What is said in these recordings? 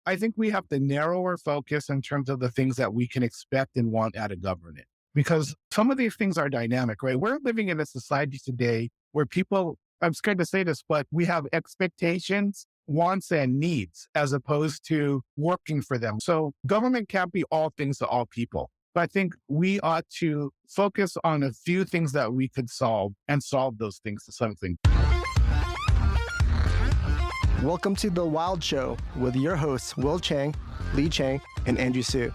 I think we have to narrow our focus in terms of the things that we can expect and want out of government. Because some of these things are dynamic, right? We're living in a society today where people, I'm scared to say this, but we have expectations, wants, and needs as opposed to working for them. So government can't be all things to all people. But I think we ought to focus on a few things that we could solve and solve those things to something. Welcome to The Wild Show with your hosts, Will Chang, Lee Chang, and Andrew Su.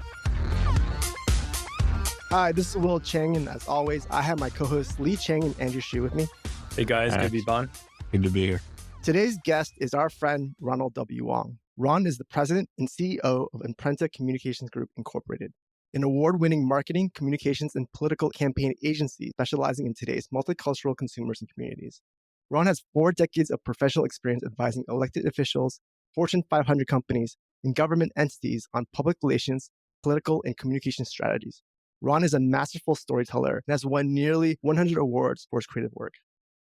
Hi, this is Will Chang, and as always, I have my co-hosts Lee Chang and Andrew Su with me. Hey guys, good to be on. Good to be here. Today's guest is our friend, Ronald W. Wong. Ron is the president and CEO of Imprenta Communications Group, Incorporated, an award-winning marketing, communications, and political campaign agency specializing in today's multicultural consumers and communities. Ron has 4 decades of professional experience advising elected officials, Fortune 500 companies, and government entities on public relations, political, and communication strategies. Ron is a masterful storyteller and has won nearly 100 awards for his creative work.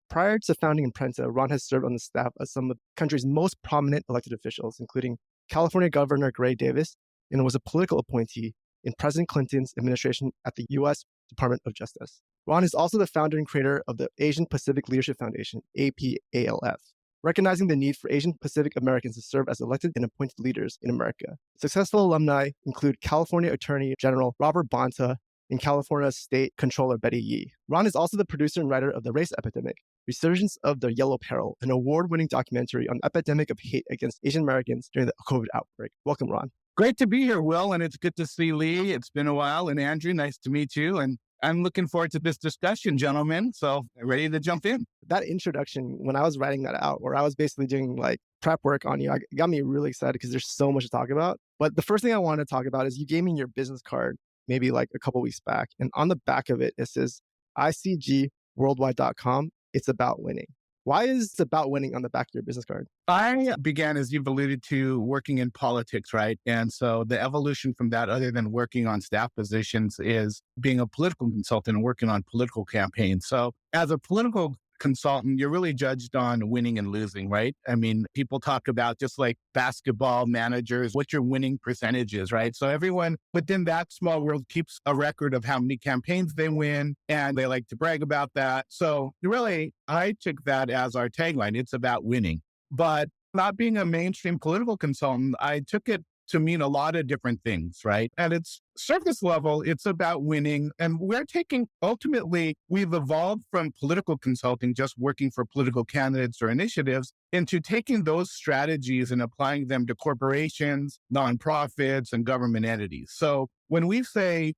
Prior to founding Imprenta, Ron has served on the staff of some of the country's most prominent elected officials, including California Governor Gray Davis, and was a political appointee in President Clinton's administration at the U.S. Department of Justice. Ron is also the founder and creator of the Asian Pacific Leadership Foundation, APALF, recognizing the need for Asian Pacific Americans to serve as elected and appointed leaders in America. Successful alumni include California Attorney General Robert Bonta and California State Controller Betty Yee. Ron is also the producer and writer of The Race Epidemic, Resurgence of the Yellow Peril, an award-winning documentary on the epidemic of hate against Asian Americans during the COVID outbreak. Welcome, Ron. Great to be here, Will, and it's good to see Lee. It's been a while, and Andrew, nice to meet you. And I'm looking forward to this discussion, gentlemen. So ready to jump in. That introduction, when I was writing that out, where I was basically doing like prep work on you, it got me really excited because there's so much to talk about. But the first thing I want to talk about is you gave me your business card maybe like a couple weeks back. And on the back of it, it says icgworldwide.com. It's about winning. Why is it about winning on the back of your business card? I began, as you've alluded to, working in politics, right? And so the evolution from that, other than working on staff positions, is being a political consultant and working on political campaigns. So as a political consultant, you're really judged on winning and losing, right? I mean, people talk about just like basketball managers, what your winning percentage is, right? So everyone within that small world keeps a record of how many campaigns they win, and they like to brag about that. So really, I took that as our tagline. It's about winning. But not being a mainstream political consultant, I took it to mean a lot of different things, right? At its surface level, it's about winning. And ultimately, we've evolved from political consulting, just working for political candidates or initiatives, into taking those strategies and applying them to corporations, nonprofits, and government entities. So when we say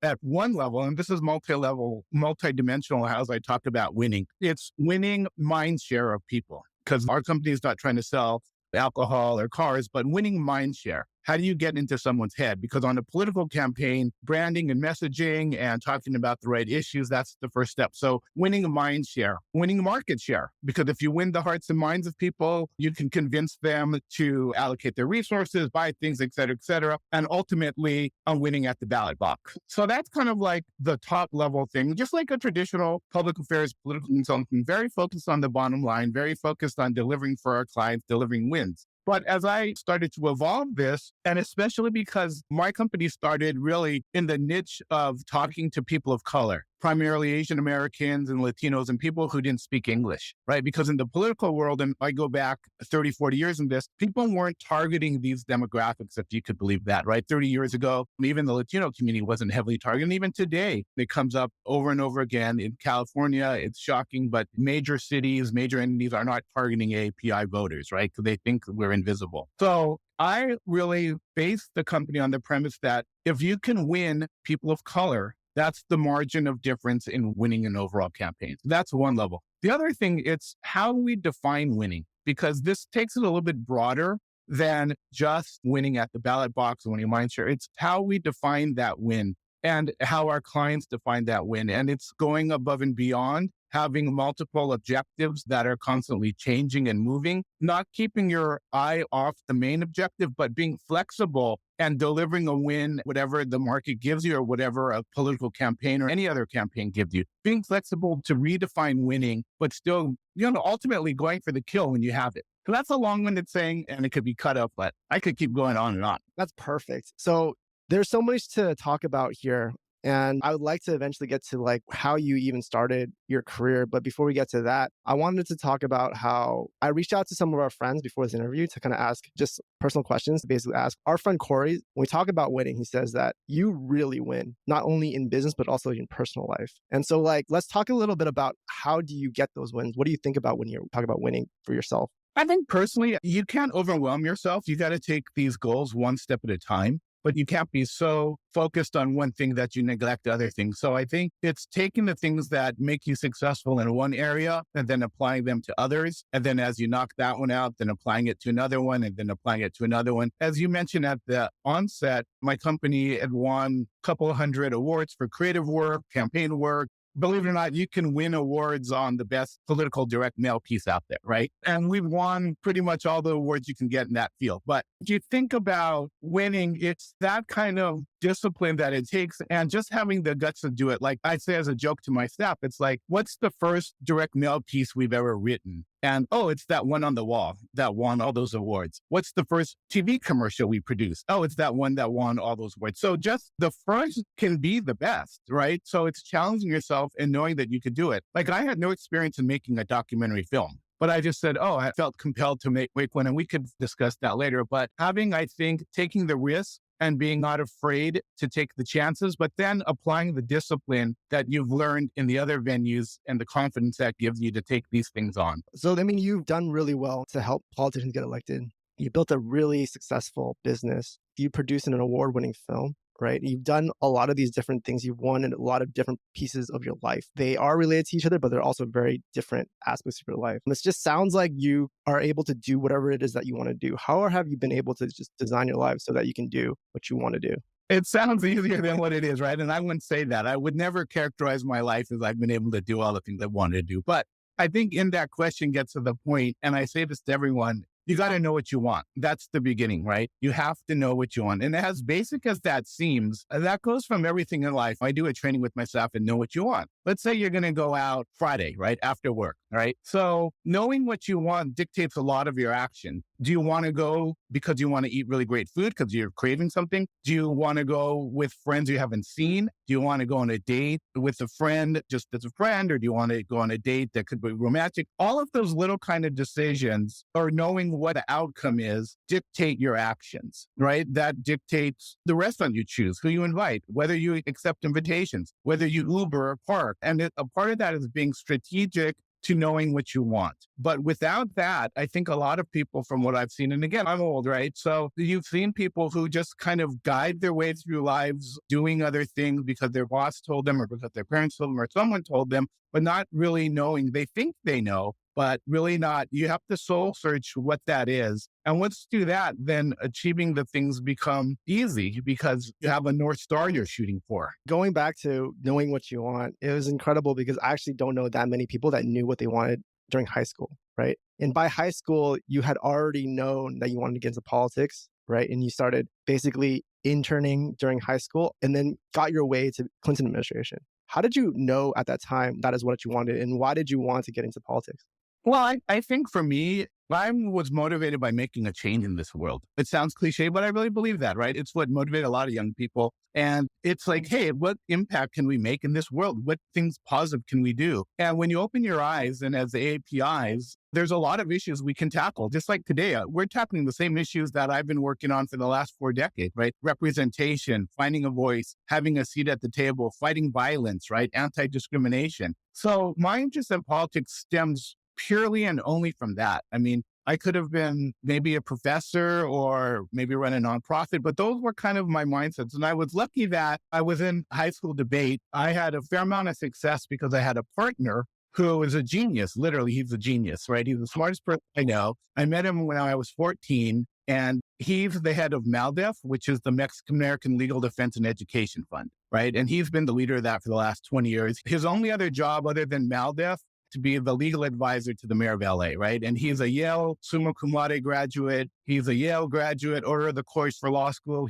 at one level, and this is multi-level, multidimensional, as I talk about winning, it's winning mind share of people. Because our company is not trying to sell alcohol or cars, but winning mind share. How do you get into someone's head? Because on a political campaign, branding and messaging and talking about the right issues, that's the first step. So winning a mind share, winning market share, because if you win the hearts and minds of people, you can convince them to allocate their resources, buy things, et cetera, and ultimately winning at the ballot box. So that's kind of like the top level thing, just like a traditional public affairs political consultant, very focused on the bottom line, very focused on delivering for our clients, delivering wins. But as I started to evolve this, and especially because my company started really in the niche of talking to people of color, primarily Asian Americans and Latinos and people who didn't speak English, right? Because in the political world, and I go back 30, 40 years in this, people weren't targeting these demographics, if you could believe that, right? 30 years ago, even the Latino community wasn't heavily targeted. And even today, it comes up over and over again. In California, it's shocking, but major cities, major entities are not targeting API voters, right? Because they think we're invisible. So I really based the company on the premise that if you can win people of color, that's the margin of difference in winning an overall campaign. That's one level. The other thing, it's how we define winning, because this takes it a little bit broader than just winning at the ballot box and winning mind share. It's how we define that win and how our clients define that win. And it's going above and beyond having multiple objectives that are constantly changing and moving, not keeping your eye off the main objective, but being flexible and delivering a win, whatever the market gives you or whatever a political campaign or any other campaign gives you. Being flexible to redefine winning, but still, ultimately going for the kill when you have it. That's a long-winded saying and it could be cut up, but I could keep going on and on. That's perfect. So there's so much to talk about here. And I would like to eventually get to like how you even started your career. But before we get to that, I wanted to talk about how I reached out to some of our friends before this interview to kind of ask just personal questions, to basically ask our friend Corey, when we talk about winning, he says that you really win, not only in business, but also in personal life. And so like, let's talk a little bit about how do you get those wins? What do you think about when you talk about winning for yourself? I think personally, you can't overwhelm yourself. You got to take these goals one step at a time, but you can't be so focused on one thing that you neglect other things. So I think it's taking the things that make you successful in one area and then applying them to others. And then as you knock that one out, then applying it to another one and then applying it to another one. As you mentioned at the onset, my company had won a couple hundred awards for creative work, campaign work. Believe it or not, you can win awards on the best political direct mail piece out there, right? And we've won pretty much all the awards you can get in that field. But if you think about winning, it's that kind of discipline that it takes and just having the guts to do it. Like I say as a joke to my staff, it's like, what's the first direct mail piece we've ever written? And, oh, it's that one on the wall that won all those awards. What's the first TV commercial we produced? Oh, it's that one that won all those awards. So just the first can be the best, right? So it's challenging yourself and knowing that you could do it. Like I had no experience in making a documentary film. But I just said, oh, I felt compelled to make one, and we could discuss that later. But having, I think, taking the risk and being not afraid to take the chances, but then applying the discipline that you've learned in the other venues and the confidence that gives you to take these things on. So, I mean, you've done really well to help politicians get elected. You built a really successful business. You produced an award-winning film, right? You've done a lot of these different things. You've won in a lot of different pieces of your life. They are related to each other, but they're also very different aspects of your life. And this just sounds like you are able to do whatever it is that you want to do. How have you been able to just design your life so that you can do what you want to do? It sounds easier than what it is, right? And I wouldn't say that. I would never characterize my life as I've been able to do all the things I wanted to do. But I think in that question gets to the point, and I say this to everyone, you got to know what you want. That's the beginning, right? You have to know what you want. And as basic as that seems, that goes from everything in life. I do a training with my staff and know what you want. Let's say you're going to go out Friday, right? After work, right? So knowing what you want dictates a lot of your action. Do you want to go because you want to eat really great food because you're craving something? Do you want to go with friends you haven't seen? Do you want to go on a date with a friend just as a friend? Or do you want to go on a date that could be romantic? All of those little kind of decisions or knowing what the outcome is dictate your actions, right? That dictates the restaurant you choose, who you invite, whether you accept invitations, whether you Uber or park. And a part of that is being strategic to knowing what you want. But without that, I think a lot of people from what I've seen, and again, I'm old, right? So you've seen people who just kind of guide their way through lives doing other things because their boss told them or because their parents told them or someone told them, but not really knowing. They think they know, but really not. You have to soul search what that is. And once you do that, then achieving the things become easy because you have a North Star you're shooting for. Going back to knowing what you want, it was incredible because I actually don't know that many people that knew what they wanted during high school, right? And by high school, you had already known that you wanted to get into politics, right? And you started basically interning during high school and then got your way to Clinton administration. How did you know at that time that is what you wanted? And why did you want to get into politics? Well, I think for me, I was motivated by making a change in this world. It sounds cliche, but I really believe that, right? It's what motivated a lot of young people. And it's like, hey, what impact can we make in this world? What things positive can we do? And when you open your eyes and as the APIs, there's a lot of issues we can tackle. Just like today, we're tackling the same issues that I've been working on for the last 4 decades, right? Representation, finding a voice, having a seat at the table, fighting violence, right? Anti-discrimination. So my interest in politics stems purely and only from that. I mean, I could have been maybe a professor or maybe run a nonprofit, but those were kind of my mindsets. And I was lucky that I was in high school debate. I had a fair amount of success because I had a partner who is a genius. Literally, he's a genius, right? He's the smartest person I know. I met him when I was 14, and he's the head of MALDEF, which is the Mexican American Legal Defense and Education Fund, right? And he's been the leader of that for the last 20 years. His only other job other than MALDEF to be the legal advisor to the mayor of LA, right? And he's a Yale summa cum laude graduate. He's a Yale graduate, Order of the Course for law school.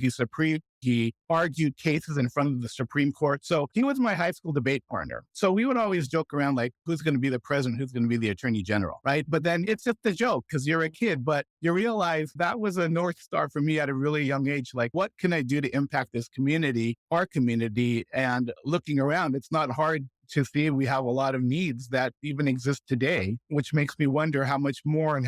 He argued cases in front of the Supreme Court. So he was my high school debate partner. So we would always joke around like, who's going to be the president? Who's going to be the attorney general, right? But then it's just a joke because you're a kid, but you realize that was a North Star for me at a really young age. Like, what can I do to impact this community, our community? And looking around, it's not hard to see we have a lot of needs that even exist today, which makes me wonder how much more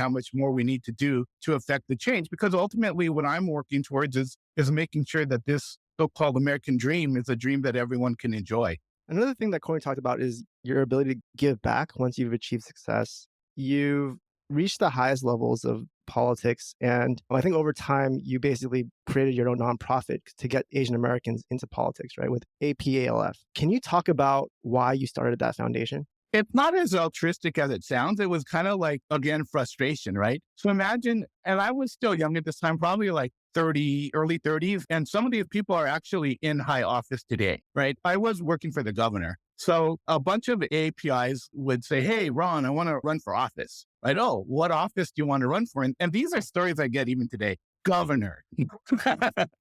we need to do to affect the change. Because ultimately what I'm working towards is making sure that this so-called American dream is a dream that everyone can enjoy. Another thing that Corey talked about is your ability to give back once you've achieved success. You've reached the highest levels of politics. And I think over time, you basically created your own nonprofit to get Asian Americans into politics, right? With APALF. Can you talk about why you started that foundation? It's not as altruistic as it sounds. It was kind of like, again, frustration, right? So imagine, and I was still young at this time, probably like 30, early 30s. And some of these people are actually in high office today, right? I was working for the governor. So a bunch of APIs would say, hey, Ron, I want to run for office, right? Oh, what office do you want to run for? And these are stories I get even today. Governor,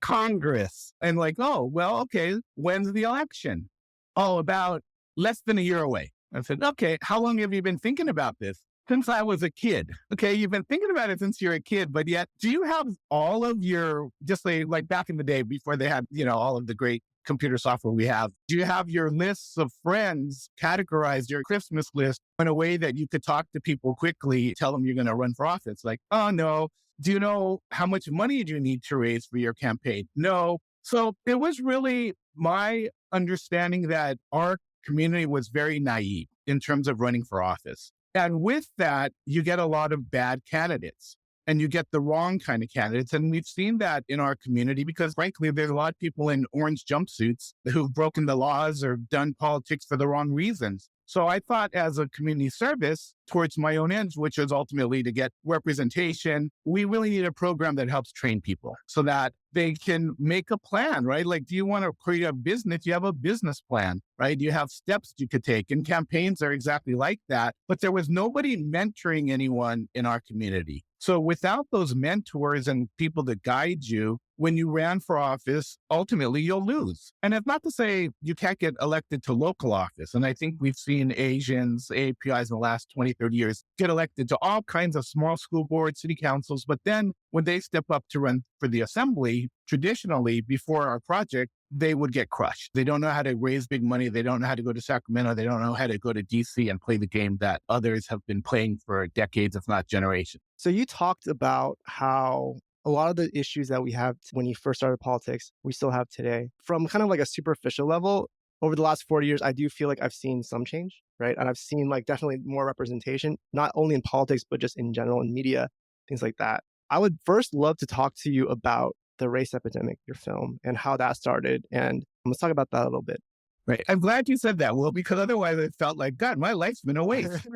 Congress. And like, oh, well, okay, when's the election? Oh, about less than a year away. I said, okay, how long have you been thinking about this? Since I was a kid. Okay, you've been thinking about it since you're a kid, but yet do you have all of your, just like back in the day before they had, all of the great computer software we have, do you have your lists of friends categorized, your Christmas list in a way that you could talk to people quickly, tell them you're going to run for office? Like, oh no. Do you know how much money do you need to raise for your campaign? No. So it was really my understanding that our community was very naive in terms of running for office. And with that, you get a lot of bad candidates and you get the wrong kind of candidates. And we've seen that in our community because frankly, there's a lot of people in orange jumpsuits who've broken the laws or done politics for the wrong reasons. So I thought as a community service towards my own ends, which is ultimately to get representation, we really need a program that helps train people so that they can make a plan, right? Like, do you want to create a business? You have a business plan, right? You have steps you could take, and campaigns are exactly like that. But there was nobody mentoring anyone in our community. So without those mentors and people to guide you, when you ran for office, ultimately you'll lose. And it's not to say you can't get elected to local office. And I think we've seen Asians, APIs in the last 20, 30 years get elected to all kinds of small school boards, city councils. But then when they step up to run for the assembly, traditionally before our project, they would get crushed. They don't know how to raise big money. They don't know how to go to Sacramento. They don't know how to go to DC and play the game that others have been playing for decades, if not generations. So you talked about how a lot of the issues that we have when you first started politics, we still have today. From kind of like a superficial level, over the last 40 years, I do feel like I've seen some change, right? And I've seen like definitely more representation, not only in politics, but just in general in media, things like that. I would first love to talk to you about the race epidemic, your film, and how that started. And let's talk about that a little bit. Right. I'm glad you said that, Will, because otherwise it felt like, God, my life's been a waste.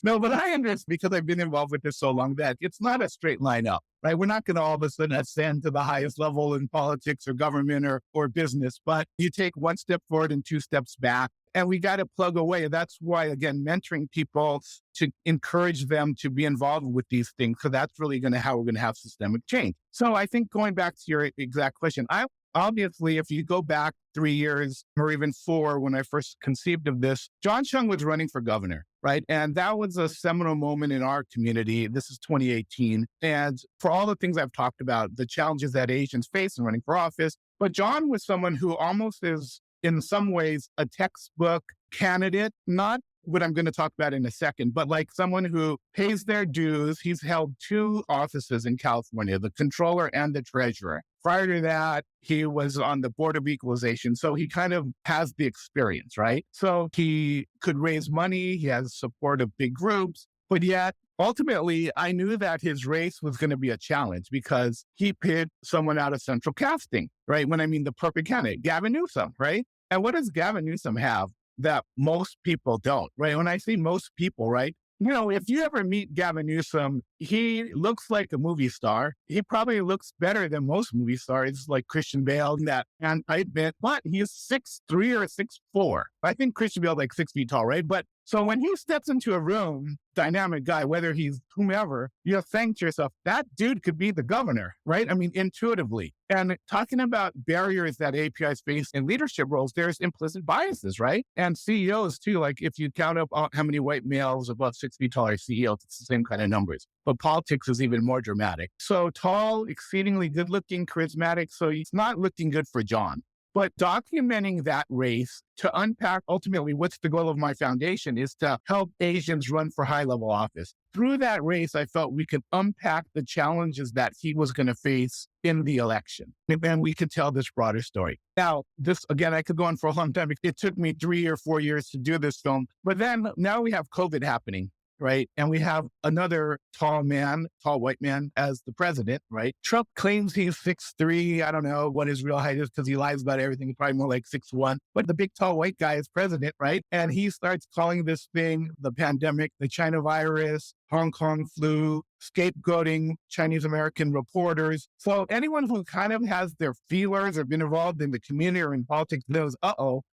No, but I understand because I've been involved with this so long that it's not a straight line up, right? We're not going to all of a sudden ascend to the highest level in politics or government or business, but you take one step forward and two steps back. And we got to plug away. That's why, again, mentoring people to encourage them to be involved with these things. So that's really how we're going to have systemic change. So I think going back to your exact question, obviously, if you go back 3 years or even 4, when I first conceived of this, John Chung was running for governor, right? And that was a seminal moment in our community. This is 2018. And for all the things I've talked about, the challenges that Asians face in running for office, but John was someone who almost is, in some ways, a textbook candidate, not what I'm going to talk about in a second, but like someone who pays their dues. He's held 2 offices in California, the controller and the treasurer. Prior to that, he was on the Board of Equalization. So he kind of has the experience, right? So he could raise money. He has support of big groups, but yet ultimately, I knew that his race was going to be a challenge because he picked someone out of central casting, right? When I mean the perfect candidate, Gavin Newsom, right? And what does Gavin Newsom have that most people don't, right? When I say most people, right? If you ever meet Gavin Newsom, he looks like a movie star. He probably looks better than most movie stars like Christian Bale and that anti-bit, but he's 6'3" or 6'4". I think Christian Bale like 6 feet tall, right? But So when he steps into a room, dynamic guy, whether he's whomever, you think to yourself, that dude could be the governor, right? I mean, intuitively. And talking about barriers that APIs face in leadership roles, there's implicit biases, right? And CEOs too, like if you count up how many white males above 6 feet tall are CEOs, it's the same kind of numbers. But politics is even more dramatic. So tall, exceedingly good looking, charismatic. So it's not looking good for John. But documenting that race to unpack ultimately what's the goal of my foundation is to help Asians run for high level office. Through that race, I felt we could unpack the challenges that he was going to face in the election. And then we could tell this broader story. Now, this, again, I could go on for a long time. It took me 3 or 4 years to do this film. But then now we have COVID happening. Right. And we have another tall white man as the president, right? Trump claims he's 6'3". I don't know what his real height is because he lies about everything. He's probably more like 6'1". But the big tall white guy is president, right? And he starts calling this thing the pandemic, the China virus, Hong Kong flu, scapegoating Chinese American reporters. So anyone who kind of has their feelers or been involved in the community or in politics knows,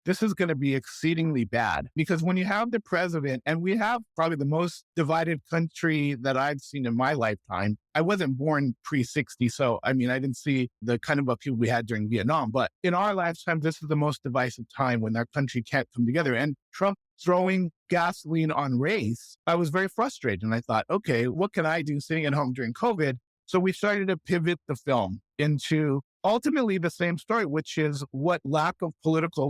this is going to be exceedingly bad. Because when you have the president, and we have probably the most divided country that I've seen in my lifetime. I wasn't born pre-60, so I mean, I didn't see the kind of upheaval we had during Vietnam. But in our lifetime, this is the most divisive time when our country can't come together. And Trump throwing gasoline on race, I was very frustrated. And I thought, okay, what can I do sitting at home during COVID? So we started to pivot the film into ultimately the same story, which is what lack of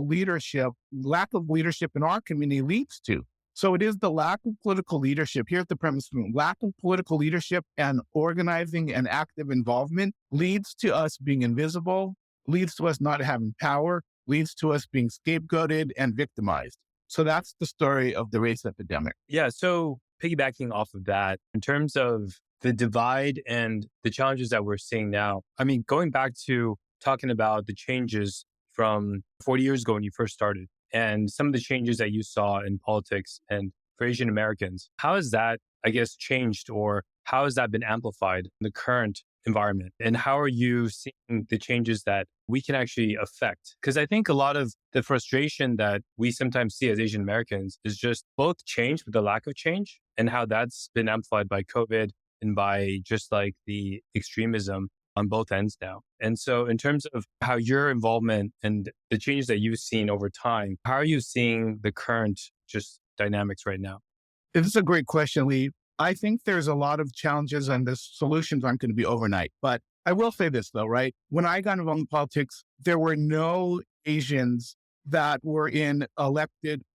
leadership in our community leads to. So it is the lack of political leadership. Here's the premise: lack of political leadership and organizing and active involvement leads to us being invisible, leads to us not having power, leads to us being scapegoated and victimized. So that's the story of the race epidemic. Yeah. So piggybacking off of that, in terms of the divide and the challenges that we're seeing now, I mean, going back to talking about the changes from 40 years ago when you first started and some of the changes that you saw in politics and for Asian Americans, how has that, I guess, changed, or how has that been amplified in the current environment? And how are you seeing the changes that we can actually affect? Because I think a lot of the frustration that we sometimes see as Asian Americans is just both change, but the lack of change, and how that's been amplified by COVID and by just like the extremism on both ends now. And so in terms of how your involvement and the changes that you've seen over time, how are you seeing the current just dynamics right now? This is a great question, Lee. I think there's a lot of challenges and the solutions aren't going to be overnight. But I will say this though, right? When I got involved in politics, there were no Asians that were in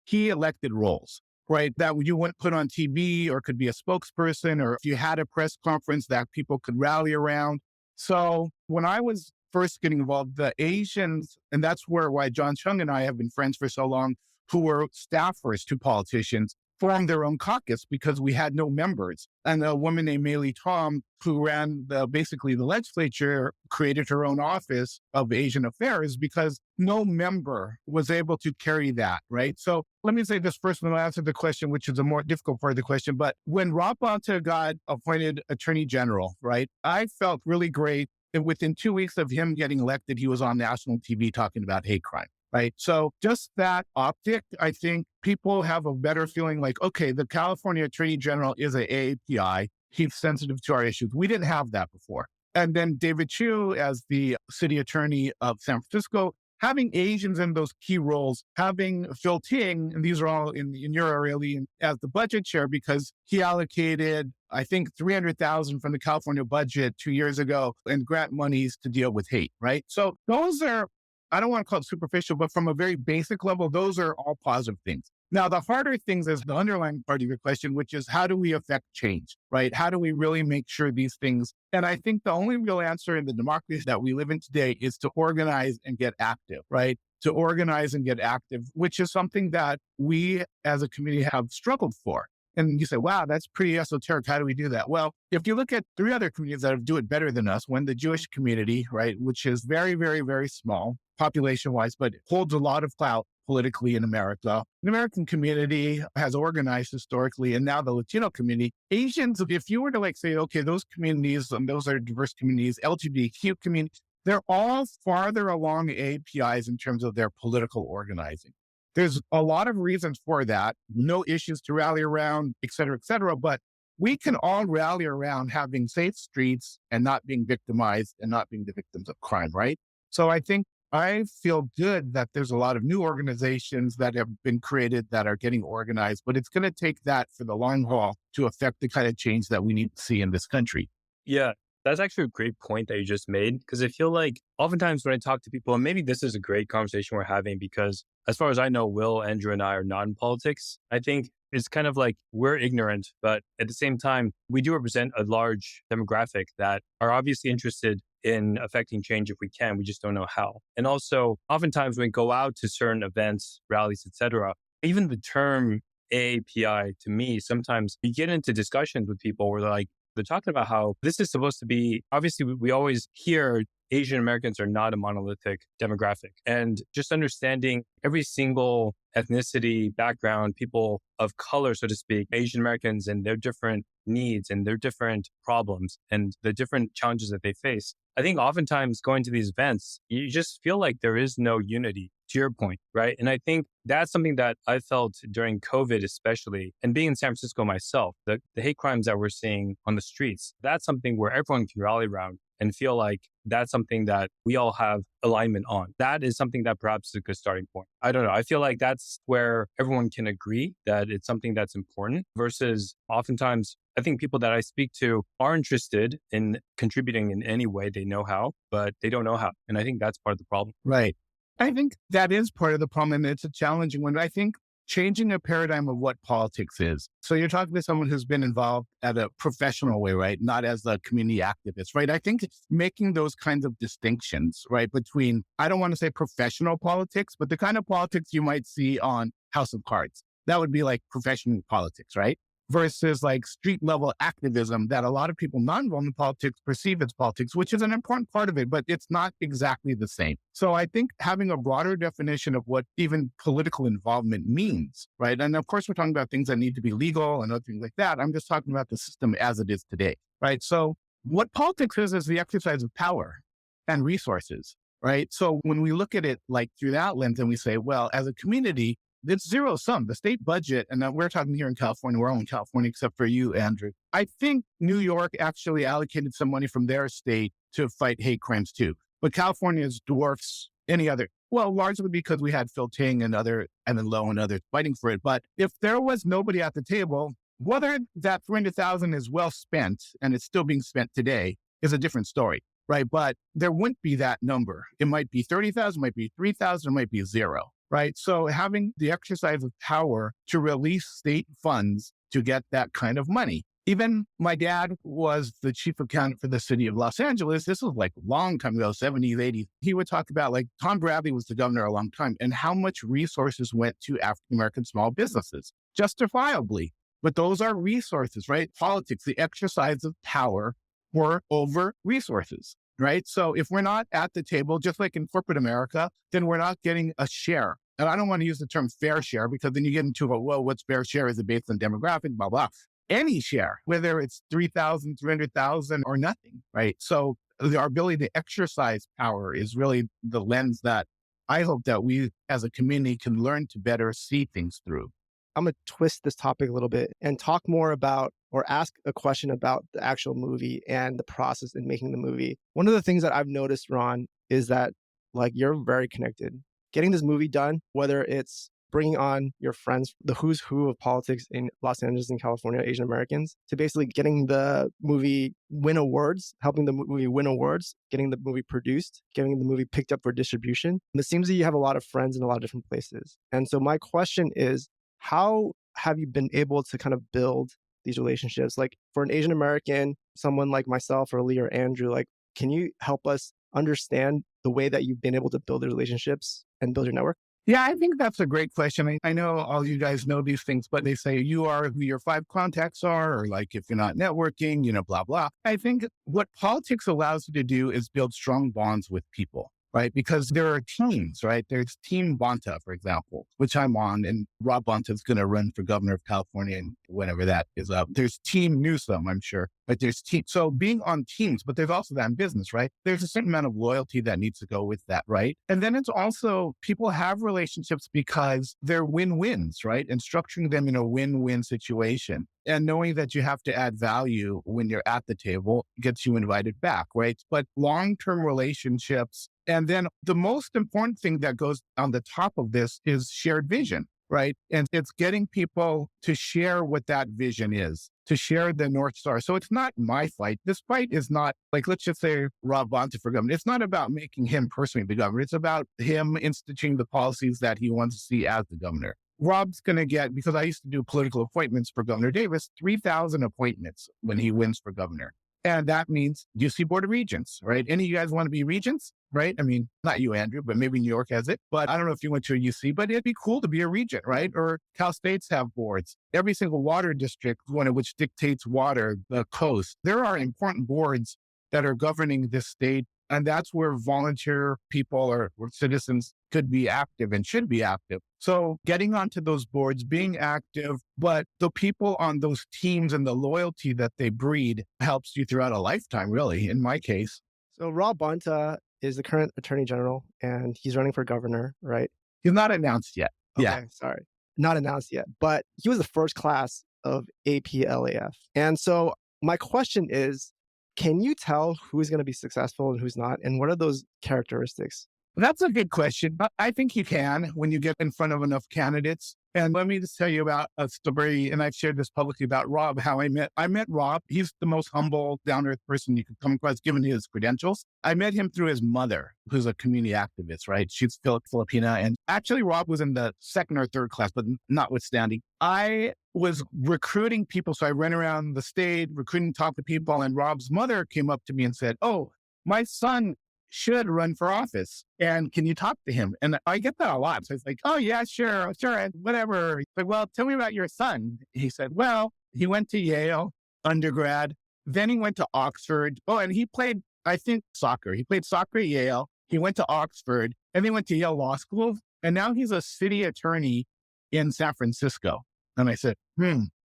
key elected roles, right? That you wouldn't put on TV or could be a spokesperson, or if you had a press conference that people could rally around. So when I was first getting involved, the Asians, and that's why John Chung and I have been friends for so long, who were staffers to politicians, formed their own caucus because we had no members. And a woman named Maylee Tom, who ran basically the legislature, created her own office of Asian affairs because no member was able to carry that, right? So let me say this first, and I'll answer the question, which is a more difficult part of the question. But when Rob Bonta got appointed Attorney General, right, I felt really great. And within 2 weeks of him getting elected, he was on national TV talking about hate crime. Right. So just that optic, I think people have a better feeling like, okay, the California Attorney General is an AAPI. He's sensitive to our issues. We didn't have that before. And then David Chu as the city attorney of San Francisco, having Asians in those key roles, having Phil Ting, and these are all in your area, Lee, as the budget chair, because he allocated, I think, $300,000 from the California budget 2 years ago and grant monies to deal with hate. Right. So those are, I don't want to call it superficial, but from a very basic level, those are all positive things. Now, the harder things is the underlying part of your question, which is how do we affect change, right? How do we really make sure these things? And I think the only real answer in the democracy that we live in today is to organize and get active, right? To organize and get active, which is something that we as a community have struggled for. And you say, wow, that's pretty esoteric. How do we do that? Well, if you look at 3 other communities that do it better than us, one, the Jewish community, right, which is very, very, very small population-wise, but holds a lot of clout politically in America. The American community has organized historically, and now the Latino community. Asians, if you were to say, okay, those communities, those are diverse communities, LGBTQ communities, they're all farther along APIs in terms of their political organizing. There's a lot of reasons for that, no issues to rally around, et cetera, but we can all rally around having safe streets and not being victimized and not being the victims of crime, right? So I think I feel good that there's a lot of new organizations that have been created that are getting organized, but it's going to take that for the long haul to affect the kind of change that we need to see in this country. Yeah, that's actually a great point that you just made, because I feel like oftentimes when I talk to people, and maybe this is a great conversation we're having because as far as I know, Will, Andrew, and I are not in politics. I think it's kind of like we're ignorant, but at the same time, we do represent a large demographic that are obviously interested in affecting change if we can. We just don't know how. And also, oftentimes when we go out to certain events, rallies, etc., even the term AAPI to me, sometimes you get into discussions with people where they're talking about how this is supposed to be, obviously, we always hear Asian Americans are not a monolithic demographic. And just understanding every single ethnicity, background, people of color, so to speak, Asian Americans and their different needs and their different problems and the different challenges that they face. I think oftentimes going to these events, you just feel like there is no unity, to your point, right? And I think that's something that I felt during COVID, especially, and being in San Francisco myself, the hate crimes that we're seeing on the streets, that's something where everyone can rally around and feel like that's something that we all have alignment on. That is something that perhaps is a good starting point. I don't know. I feel like that's where everyone can agree that it's something that's important versus oftentimes I think people that I speak to are interested in contributing in any way they know how, but they don't know how. And I think that's part of the problem. Right. I think that is part of the problem. And it's a challenging one. I think changing a paradigm of what politics is. So you're talking to someone who's been involved at a professional way, right? Not as a community activist, right? I think it's making those kinds of distinctions, right? Between, I don't want to say professional politics, but the kind of politics you might see on House of Cards. That would be like professional politics, right? Versus like street level activism that a lot of people not involved in politics perceive as politics, which is an important part of it, but it's not exactly the same. So I think having a broader definition of what even political involvement means, right? And of course, we're talking about things that need to be legal and other things like that. I'm just talking about the system as it is today, right? So what politics is the exercise of power and resources, right? So when we look at it like through that lens and we say, well, as a community, it's zero sum. The state budget, and we're talking here in California, we're all in California except for you, Andrew. I think New York actually allocated some money from their state to fight hate crimes too. But California's dwarfs any other. Well, largely because we had Phil Ting and then Lowe and others fighting for it. But if there was nobody at the table, whether that 300,000 is well spent and it's still being spent today is a different story, right? But there wouldn't be that number. It might be 30,000, might be 3,000, it might be zero. Right. So having the exercise of power to release state funds to get that kind of money. Even my dad was the chief accountant for the city of Los Angeles. This was like a long time ago, 70s, 80s. He would talk about like Tom Bradley was the governor a long time and how much resources went to African-American small businesses, justifiably. But those are resources, right? Politics, the exercise of power were over resources. Right. So if we're not at the table, just like in corporate America, then we're not getting a share. And I don't want to use the term fair share because then you get into, well, what's fair share? Is it based on demographic, blah, blah. Any share, whether it's 3,000, 300,000 or nothing. Right. So our ability to exercise power is really the lens that I hope that we as a community can learn to better see things through. I'm going to twist this topic a little bit and talk more about or ask a question about the actual movie and the process in making the movie. One of the things that I've noticed, Ron, is that like you're very connected. Getting this movie done, whether it's bringing on your friends, the who's who of politics in Los Angeles and California, Asian Americans, to basically getting the movie win awards, helping the movie win awards, getting the movie produced, getting the movie picked up for distribution. And it seems that you have a lot of friends in a lot of different places. And so my question is, how have you been able to kind of build these relationships? Like for an Asian American, someone like myself or Lee or Andrew, like, can you help us understand the way that you've been able to build the relationships and build your network? Yeah, I think that's a great question. I know all you guys know these things, but they say you are who your 5 contacts are, or like if you're not networking, blah, blah. I think what politics allows you to do is build strong bonds with people. right? Because there are teams, right? There's Team Bonta, for example, which I'm on, and Rob Bonta is going to run for governor of California and whenever that is up. There's Team Newsom, I'm sure, but there's team. So being on teams, but there's also that in business, right? There's a certain amount of loyalty that needs to go with that, right? And then it's also people have relationships because they're win-wins, right? And structuring them in a win-win situation. And knowing that you have to add value when you're at the table gets you invited back, right? But long-term relationships. And then the most important thing that goes on the top of this is shared vision, right? And it's getting people to share what that vision is, to share the North Star. So it's not my fight. This fight is not like, let's just say Rob Bonta for governor. It's not about making him personally the governor. It's about him instituting the policies that he wants to see as the governor. Rob's going to get, because I used to do political appointments for Governor Davis, 3,000 appointments when he wins for governor. And that means UC Board of Regents, right? Any of you guys want to be regents, right? I mean, not you, Andrew, but maybe New York has it. But I don't know if you went to a UC, but it'd be cool to be a regent, right? Or Cal States have boards. Every single water district, one of which dictates water, the coast. There are important boards that are governing this state. And that's where volunteer people or citizens could be active and should be active. So getting onto those boards, being active, but the people on those teams and the loyalty that they breed helps you throughout a lifetime, really, in my case. So Rob Bonta is the current attorney general and he's running for governor, right? He's not announced yet. Okay, Yeah. sorry. Not announced yet, but he was the first class of APLAF. And so my question is, can you tell who's going to be successful and who's not? And what are those characteristics? That's a good question. I think you can when you get in front of enough candidates. And let me just tell you about a story, and I've shared this publicly about Rob, how I met Rob. He's the most humble, down-to-earth person you could come across, given his credentials. I met him through his mother, who's a community activist, right? She's Filipina. And actually, Rob was in the second or third class, but notwithstanding, I was recruiting people. So I ran around the state, recruiting, talk to people. And Rob's mother came up to me and said, "Oh, my son should run for office. And can you talk to him?" And I get that a lot. So it's like, "Oh, yeah, sure, whatever." He's like, "Well, tell me about your son." He said, "Well, he went to Yale undergrad. Then he went to Oxford. Oh, and he played, I think, soccer. He played soccer at Yale. He went to Oxford and then went to Yale Law School. And now he's a city attorney in San Francisco." And I said,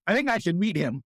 I think I should meet him.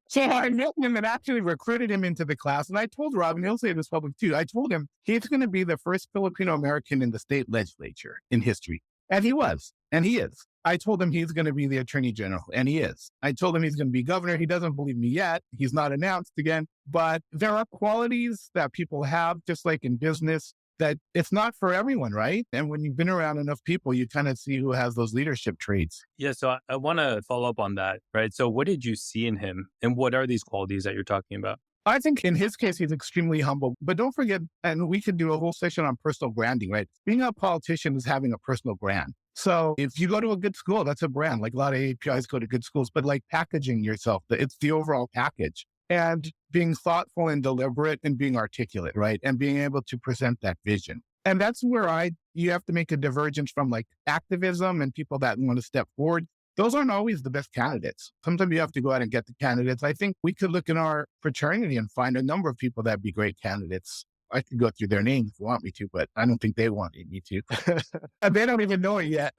So I met him and actually recruited him into the class. And I told Rob, and he'll say this public too, I told him he's going to be the first Filipino American in the state legislature in history. And he was, and he is. I told him he's going to be the attorney general, and he is. I told him he's going to be governor. He doesn't believe me yet. He's not announced again. But there are qualities that people have, just like in business, that it's not for everyone, right? And when you've been around enough people, you kind of see who has those leadership traits. Yeah, so I want to follow up on that, right? So what did you see in him and what are these qualities that you're talking about? I think in his case, he's extremely humble. But don't forget, and we could do a whole session on personal branding, right? Being a politician is having a personal brand. So if you go to a good school, that's a brand. Like a lot of APIs go to good schools, but like packaging yourself, it's the overall package. And being thoughtful and deliberate and being articulate, right? And being able to present that vision. And that's where you have to make a divergence from like activism and people that want to step forward. Those aren't always the best candidates. Sometimes you have to go out and get the candidates. I think we could look in our fraternity and find a number of people that'd be great candidates. I could go through their names if you want me to, but I don't think they want me to. And they don't even know it yet.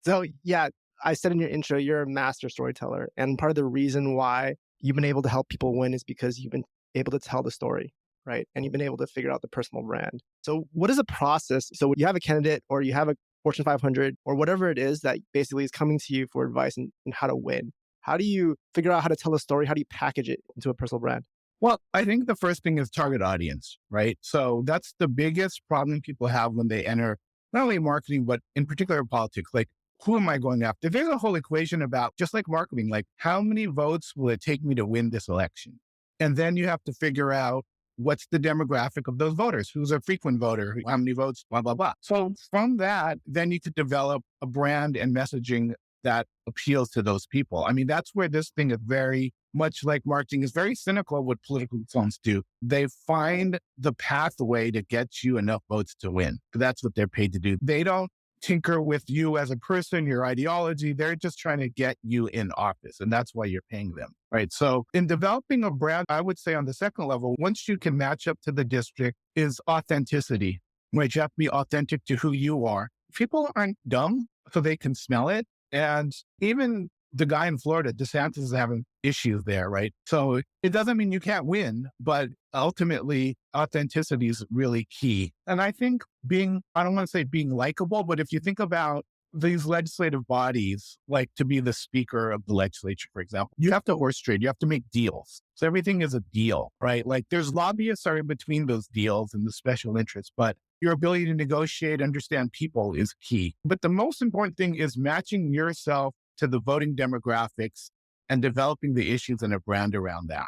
So yeah, I said in your intro, you're a master storyteller. And part of the reason why you've been able to help people win is because you've been able to tell the story, right? And you've been able to figure out the personal brand. So what is the process? So you have a candidate or you have a Fortune 500 or whatever it is that basically is coming to you for advice and how to win. How do you figure out how to tell a story? How do you package it into a personal brand? Well, I think the first thing is target audience, right? So that's the biggest problem people have when they enter not only marketing, but in particular politics. Like, who am I going after? There's a whole equation about, just like marketing, like how many votes will it take me to win this election? And then you have to figure out what's the demographic of those voters? Who's a frequent voter? How many votes? Blah, blah, blah. So from that, then you could develop a brand and messaging that appeals to those people. I mean, that's where this thing is very much like marketing is very cynical of what political consultants do. They find the pathway to get you enough votes to win. That's what they're paid to do. They don't tinker with you as a person, your ideology. They're just trying to get you in office. And that's why you're paying them, right? So in developing a brand, I would say on the second level, once you can match up to the district is authenticity, right? You have to be authentic to who you are. People aren't dumb, so they can smell it. And even the guy in Florida, DeSantis, is having issues there, right? So it doesn't mean you can't win, but ultimately authenticity is really key. And I think I don't want to say being likable, but if you think about these legislative bodies, like to be the speaker of the legislature, for example, you have to horse trade, you have to make deals. So everything is a deal, right? Like there's lobbyists are in between those deals and the special interests, but your ability to negotiate, understand people is key. But the most important thing is matching yourself to the voting demographics and developing the issues and a brand around that.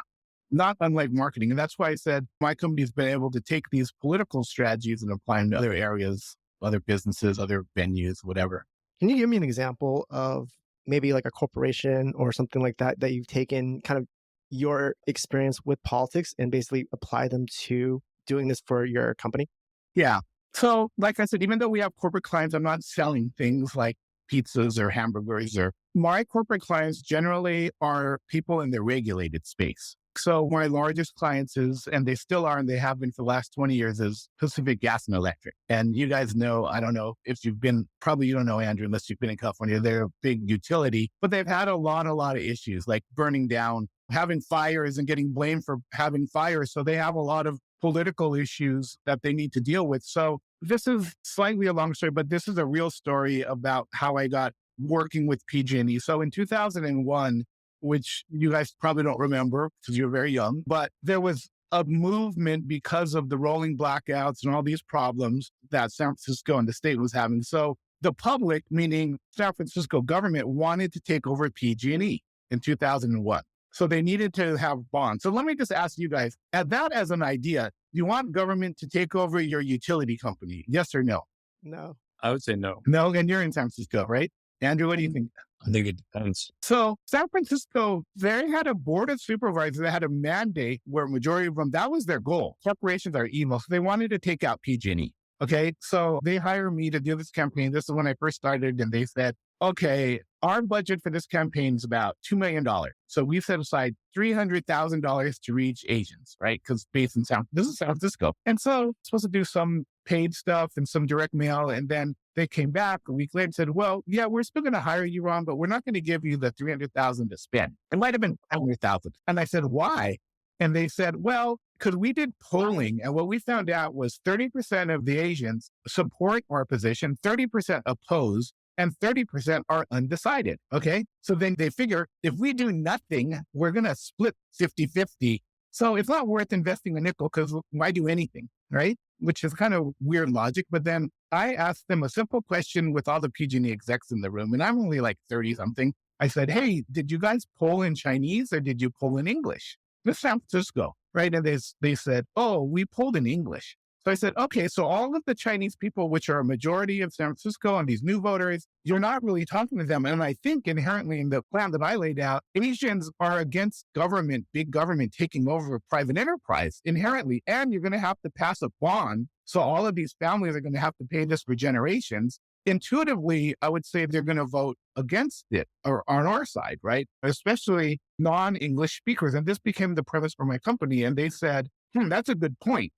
Not unlike marketing. And that's why I said my company's been able to take these political strategies and apply them to other areas, other businesses, other venues, whatever. Can you give me an example of maybe like a corporation or something like that you've taken kind of your experience with politics and basically apply them to doing this for your company? Yeah. So like I said, even though we have corporate clients, I'm not selling things like pizzas or hamburgers. Or my corporate clients generally are people in the regulated space. So my largest clients is, and they still are, and they have been for the last 20 years, is Pacific Gas and Electric. And you guys know, I don't know if you've been, probably you don't know, Andrew, unless you've been in California, they're a big utility, but they've had a lot of issues like burning down, having fires and getting blamed for having fires. So they have a lot of political issues that they need to deal with. So this is slightly a long story, but this is a real story about how I got working with PG&E. So in 2001, which you guys probably don't remember because you're very young, but there was a movement because of the rolling blackouts and all these problems that San Francisco and the state was having. So the public, meaning San Francisco government, wanted to take over PG&E in 2001. So they needed to have bonds. So let me just ask you guys, at that as an idea, you want government to take over your utility company? Yes or no? No. I would say no. No, and you're in San Francisco, right? Andrew, what do you think? I think it depends. So San Francisco, they had a board of supervisors that had a mandate where majority of them, that was their goal. Corporations are evil. So they wanted to take out PG&E. Okay. So they hired me to do this campaign. This is when I first started. And they said, okay, our budget for this campaign is about $2 million. So we set aside $300,000 to reach Asians, right? Because based in this is San Francisco. And so supposed to do some paid stuff and some direct mail. And then they came back a week later and said, well, yeah, we're still going to hire you, Ron, but we're not going to give you the $300,000 to spend. It might have been $500,000. And I said, why? And they said, well, because we did polling, and what we found out was 30% of the Asians support our position, 30% oppose, and 30% are undecided. Okay. So then they figure if we do nothing, we're going to split 50-50. So it's not worth investing a nickel because why do anything? Right. Which is kind of weird logic. But then I asked them a simple question with all the PG&E execs in the room, and I'm only like 30 something. I said, hey, did you guys poll in Chinese or did you poll in English? This is San Francisco. Right. And they said, oh, we polled in English. So I said, okay, so all of the Chinese people, which are a majority of San Francisco and these new voters, you're not really talking to them. And I think inherently in the plan that I laid out, Asians are against government, big government taking over private enterprise inherently. And you're going to have to pass a bond. So all of these families are going to have to pay this for generations. Intuitively, I would say they're going to vote against it or on our side, right? Especially non-English speakers. And this became the premise for my company. And they said, that's a good point.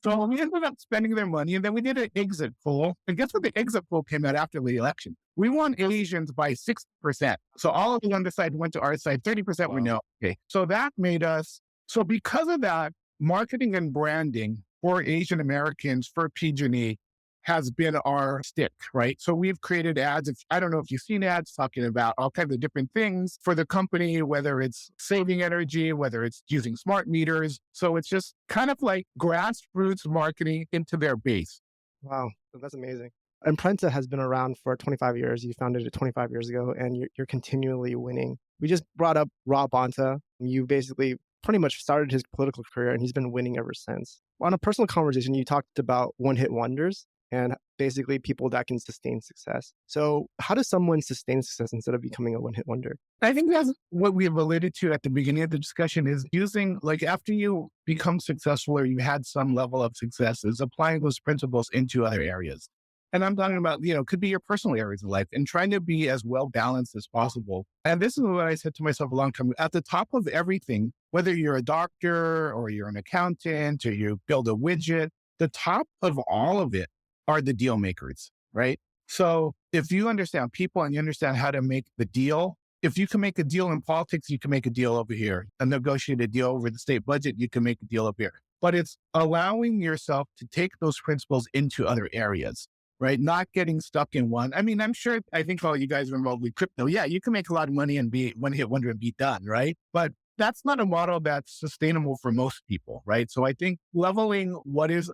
So we ended up spending their money, and then we did an exit poll. And guess what the exit poll came out after the election? We won Asians by 6%. So all of the undecided went to our side. 30% were no. Okay. So that made us, so because of that, marketing and branding for Asian Americans for PG&E has been our stick, right? So we've created ads. I don't know if you've seen ads talking about all kinds of different things for the company, whether it's saving energy, whether it's using smart meters. So it's just kind of like grassroots marketing into their base. Wow, that's amazing. Imprenta has been around for 25 years. You founded it 25 years ago, and you're continually winning. We just brought up Rob Bonta. You basically pretty much started his political career, and he's been winning ever since. On a personal conversation, you talked about one-hit wonders and basically people that can sustain success. So how does someone sustain success instead of becoming a one-hit wonder? I think that's what we have alluded to at the beginning of the discussion is using, like after you become successful or you had some level of success, is applying those principles into other areas. And I'm talking about, could be your personal areas of life and trying to be as well balanced as possible. And this is what I said to myself a long time at the top of everything, whether you're a doctor or you're an accountant or you build a widget, the top of all of it are the deal makers, right? So if you understand people and you understand how to make the deal, if you can make a deal in politics, you can make a deal over here. And negotiate a deal over the state budget, you can make a deal up here. But it's allowing yourself to take those principles into other areas, right? Not getting stuck in one. I mean, I think all you guys are involved with crypto. Yeah, you can make a lot of money and be one hit wonder and be done, right? But that's not a model that's sustainable for most people, right? So I think leveling what's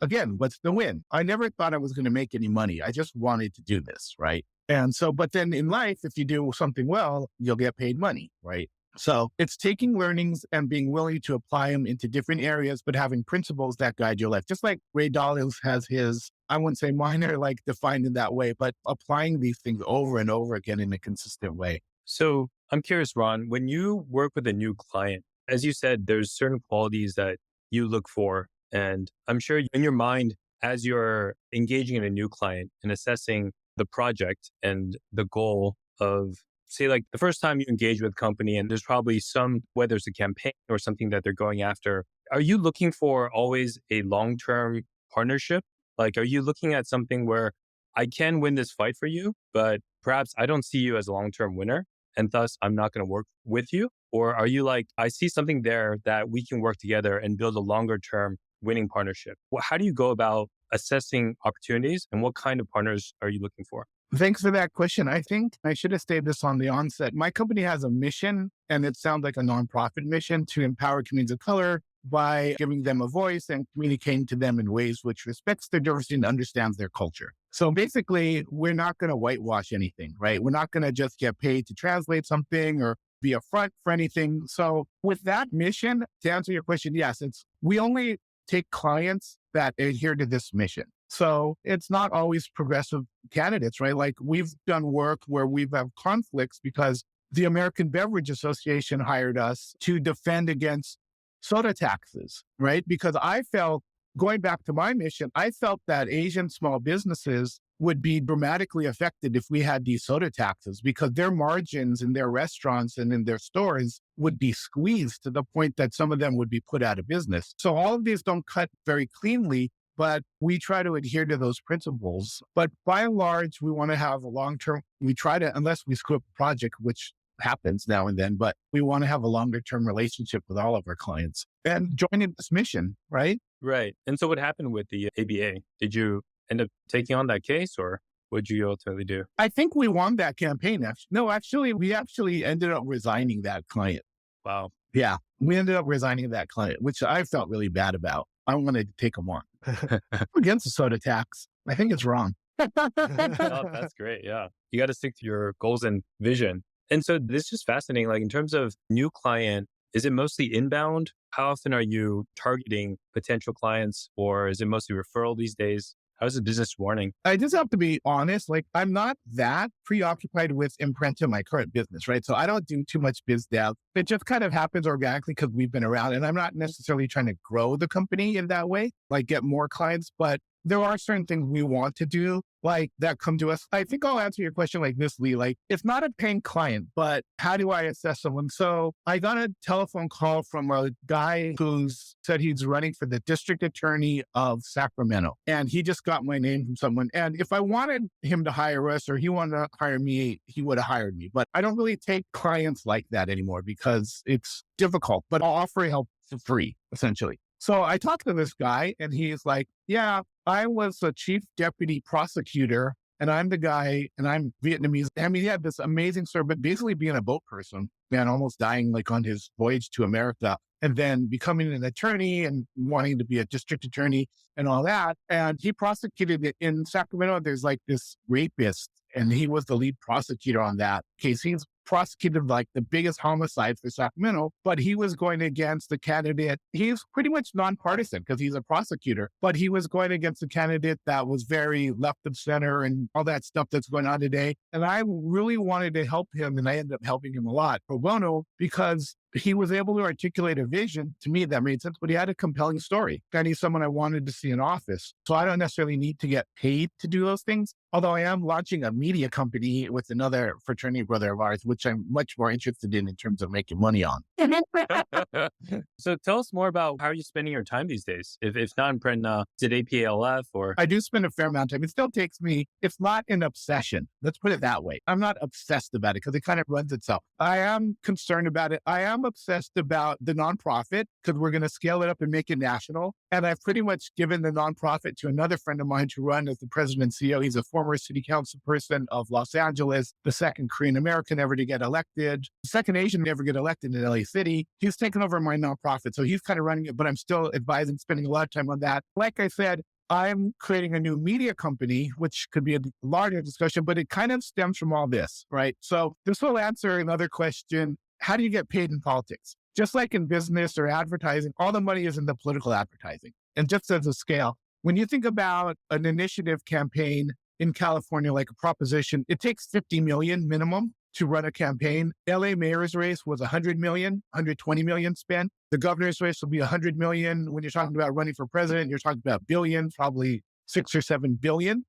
the win? I never thought I was going to make any money. I just wanted to do this, right? And so, but then in life, if you do something well, you'll get paid money, right? So it's taking learnings and being willing to apply them into different areas, but having principles that guide your life. Just like Ray Dalio has his, I wouldn't say minor, like defined in that way, but applying these things over and over again in a consistent way. So I'm curious, Ron, when you work with a new client, as you said, there's certain qualities that you look for. And I'm sure in your mind, as you're engaging in a new client and assessing the project and the goal of, say, like the first time you engage with a company and there's probably whether it's a campaign or something that they're going after, are you looking for always a long-term partnership? Like, are you looking at something where I can win this fight for you, but perhaps I don't see you as a long-term winner and thus I'm not going to work with you? Or are you like, I see something there that we can work together and build a longer-term winning partnership? How do you go about assessing opportunities and what kind of partners are you looking for? Thanks for that question. I think I should have stated this on the onset. My company has a mission, and it sounds like a nonprofit mission to empower communities of color by giving them a voice and communicating to them in ways which respects their diversity and understands their culture. So basically, we're not going to whitewash anything, right? We're not going to just get paid to translate something or be a front for anything. So with that mission, to answer your question, yes, we only take clients that adhere to this mission. So it's not always progressive candidates, right? Like we've done work where we've had conflicts because the American Beverage Association hired us to defend against soda taxes, right? Because I felt, going back to my mission, I felt that Asian small businesses would be dramatically affected if we had these soda taxes because their margins in their restaurants and in their stores would be squeezed to the point that some of them would be put out of business. So all of these don't cut very cleanly, but we try to adhere to those principles. But by and large, we want to have a long-term, unless we screw up a project, which happens now and then, but we want to have a longer-term relationship with all of our clients and join in this mission, right? Right. And so what happened with the ABA? Did you end up taking on that case or what did you ultimately do? I think we won that campaign. We actually ended up resigning that client. Wow. Yeah, we ended up resigning that client, which I felt really bad about. I wanted to take them on. Against the soda tax. I think it's wrong. Oh, that's great. Yeah. You got to stick to your goals and vision. And so this is just fascinating. Like in terms of new client, is it mostly inbound? How often are you targeting potential clients or is it mostly referral these days? How's the business running? I just have to be honest. Like I'm not that preoccupied with Imprenta, my current business, right? So I don't do too much biz dev. It just kind of happens organically because we've been around and I'm not necessarily trying to grow the company in that way, like get more clients, but there are certain things we want to do like that come to us. I think I'll answer your question like this, Lee. Like it's not a paying client, but how do I assess someone? So I got a telephone call from a guy who said he's running for the district attorney of Sacramento. And he just got my name from someone. And if I wanted him to hire us or he wanted to hire me, he would have hired me. But I don't really take clients like that anymore because it's difficult, but I'll offer help for free, essentially. So I talked to this guy and he's like, yeah, I was a chief deputy prosecutor and I'm the guy and I'm Vietnamese. I mean, he had this amazing story, but basically being a boat person, man, almost dying like on his voyage to America and then becoming an attorney and wanting to be a district attorney and all that. And he prosecuted it in Sacramento. There's like this rapist and he was the lead prosecutor on that case. He's prosecuted like the biggest homicide for Sacramento, but he was going against the candidate. He's pretty much nonpartisan because he's a prosecutor, but he was going against a candidate that was very left of center and all that stuff that's going on today. And I really wanted to help him, and I ended up helping him a lot pro bono because he was able to articulate a vision to me that made sense, but he had a compelling story. And he's someone I wanted to see in office. So I don't necessarily need to get paid to do those things. Although I am launching a media company with another fraternity brother of ours, which I'm much more interested in terms of making money on. So tell us more about how you're spending your time these days. If not Imprenta, is it APALF or? I do spend a fair amount of time. It still takes me, it's not an obsession. Let's put it that way. I'm not obsessed about it because it kind of runs itself. I am concerned about it. I am obsessed about the nonprofit because we're going to scale it up and make it national. And I've pretty much given the nonprofit to another friend of mine to run as the president and CEO. He's a former city council person of Los Angeles, the second Korean American ever to get elected, the second Asian to ever get elected in LA City. He's taken over my nonprofit. So he's kind of running it, but I'm still advising, spending a lot of time on that. Like I said, I'm creating a new media company, which could be a larger discussion, but it kind of stems from all this, right? So this will answer another question. How do you get paid in politics? Just like in business or advertising, all the money is in the political advertising. And just as a scale, when you think about an initiative campaign in California, like a proposition, it takes 50 million minimum to run a campaign. LA mayor's race was 100 million, 120 million spent. The governor's race will be 100 million. When you're talking about running for president, you're talking about billions, probably 6 or 7 billion.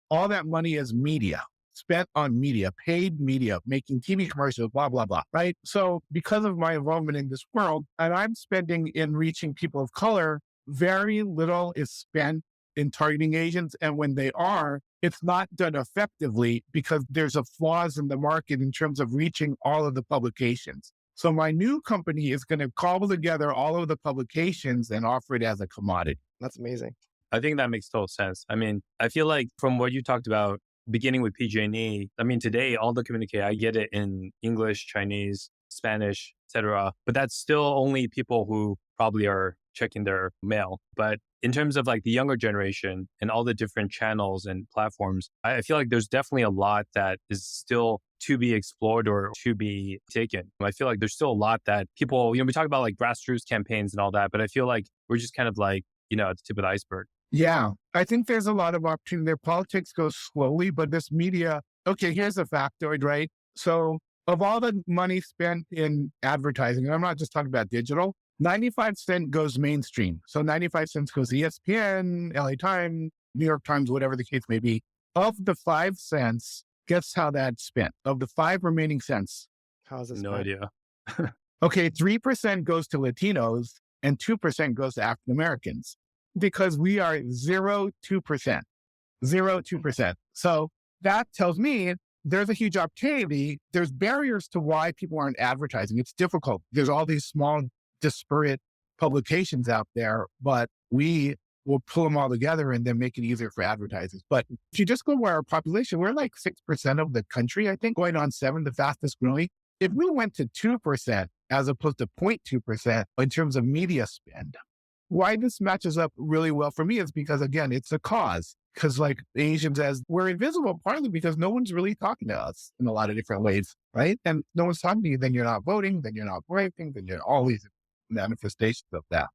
All that money is media. Spent on media, paid media, making TV commercials, blah, blah, blah, right? So because of my involvement in this world, and I'm spending in reaching people of color, very little is spent in targeting Asians. And when they are, it's not done effectively because there's a flaws in the market in terms of reaching all of the publications. So my new company is going to cobble together all of the publications and offer it as a commodity. That's amazing. I think that makes total sense. I mean, I feel like from what you talked about, beginning with PG&E, I mean, today, all the communique, I get it in English, Chinese, Spanish, etc. But that's still only people who probably are checking their mail. But in terms of like the younger generation and all the different channels and platforms, I feel like there's definitely a lot that is still to be explored or to be taken. I feel like there's still a lot that people, we talk about like grassroots campaigns and all that, but I feel like we're just kind of like, at the tip of the iceberg. Yeah, I think there's a lot of opportunity there. Politics goes slowly, but this media, okay, here's a factoid, right? So of all the money spent in advertising, and I'm not just talking about digital, 95 cents goes mainstream. So 95 cents goes to ESPN, LA Times, New York Times, whatever the case may be. Of the 5 cents, guess how that's spent? Of the 5 remaining cents. How is this? No idea. Okay, 3% goes to Latinos and 2% goes to African Americans because we are 0.2%. 0.2%. So that tells me there's a huge opportunity. There's barriers to why people aren't advertising. It's difficult. There's all these small, disparate publications out there, but we will pull them all together and then make it easier for advertisers. But if you just go by our population, we're like 6% of the country, I think, going on 7, the fastest growing. If we went to 2% as opposed to 0.2% in terms of media spend, why this matches up really well for me is because, again, it's a cause. Because like Asians, as we're invisible, partly because no one's really talking to us in a lot of different ways, right? And no one's talking to you, then you're not voting, then you're not voting, then you're all these manifestations of that.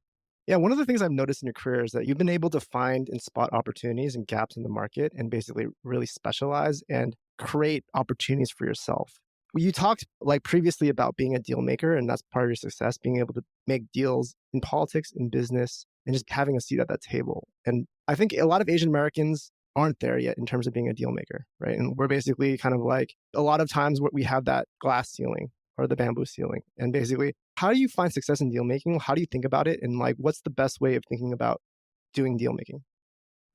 Yeah, one of the things I've noticed in your career is that you've been able to find and spot opportunities and gaps in the market and basically really specialize and create opportunities for yourself. You talked like previously about being a deal maker, and that's part of your success, being able to make deals in politics, in business, and just having a seat at that table. And I think a lot of Asian Americans aren't there yet in terms of being a deal maker, right? And we're basically kind of like, a lot of times we have that glass ceiling or the bamboo ceiling. And basically, how do you find success in deal making? How do you think about it? And like, what's the best way of thinking about doing deal making?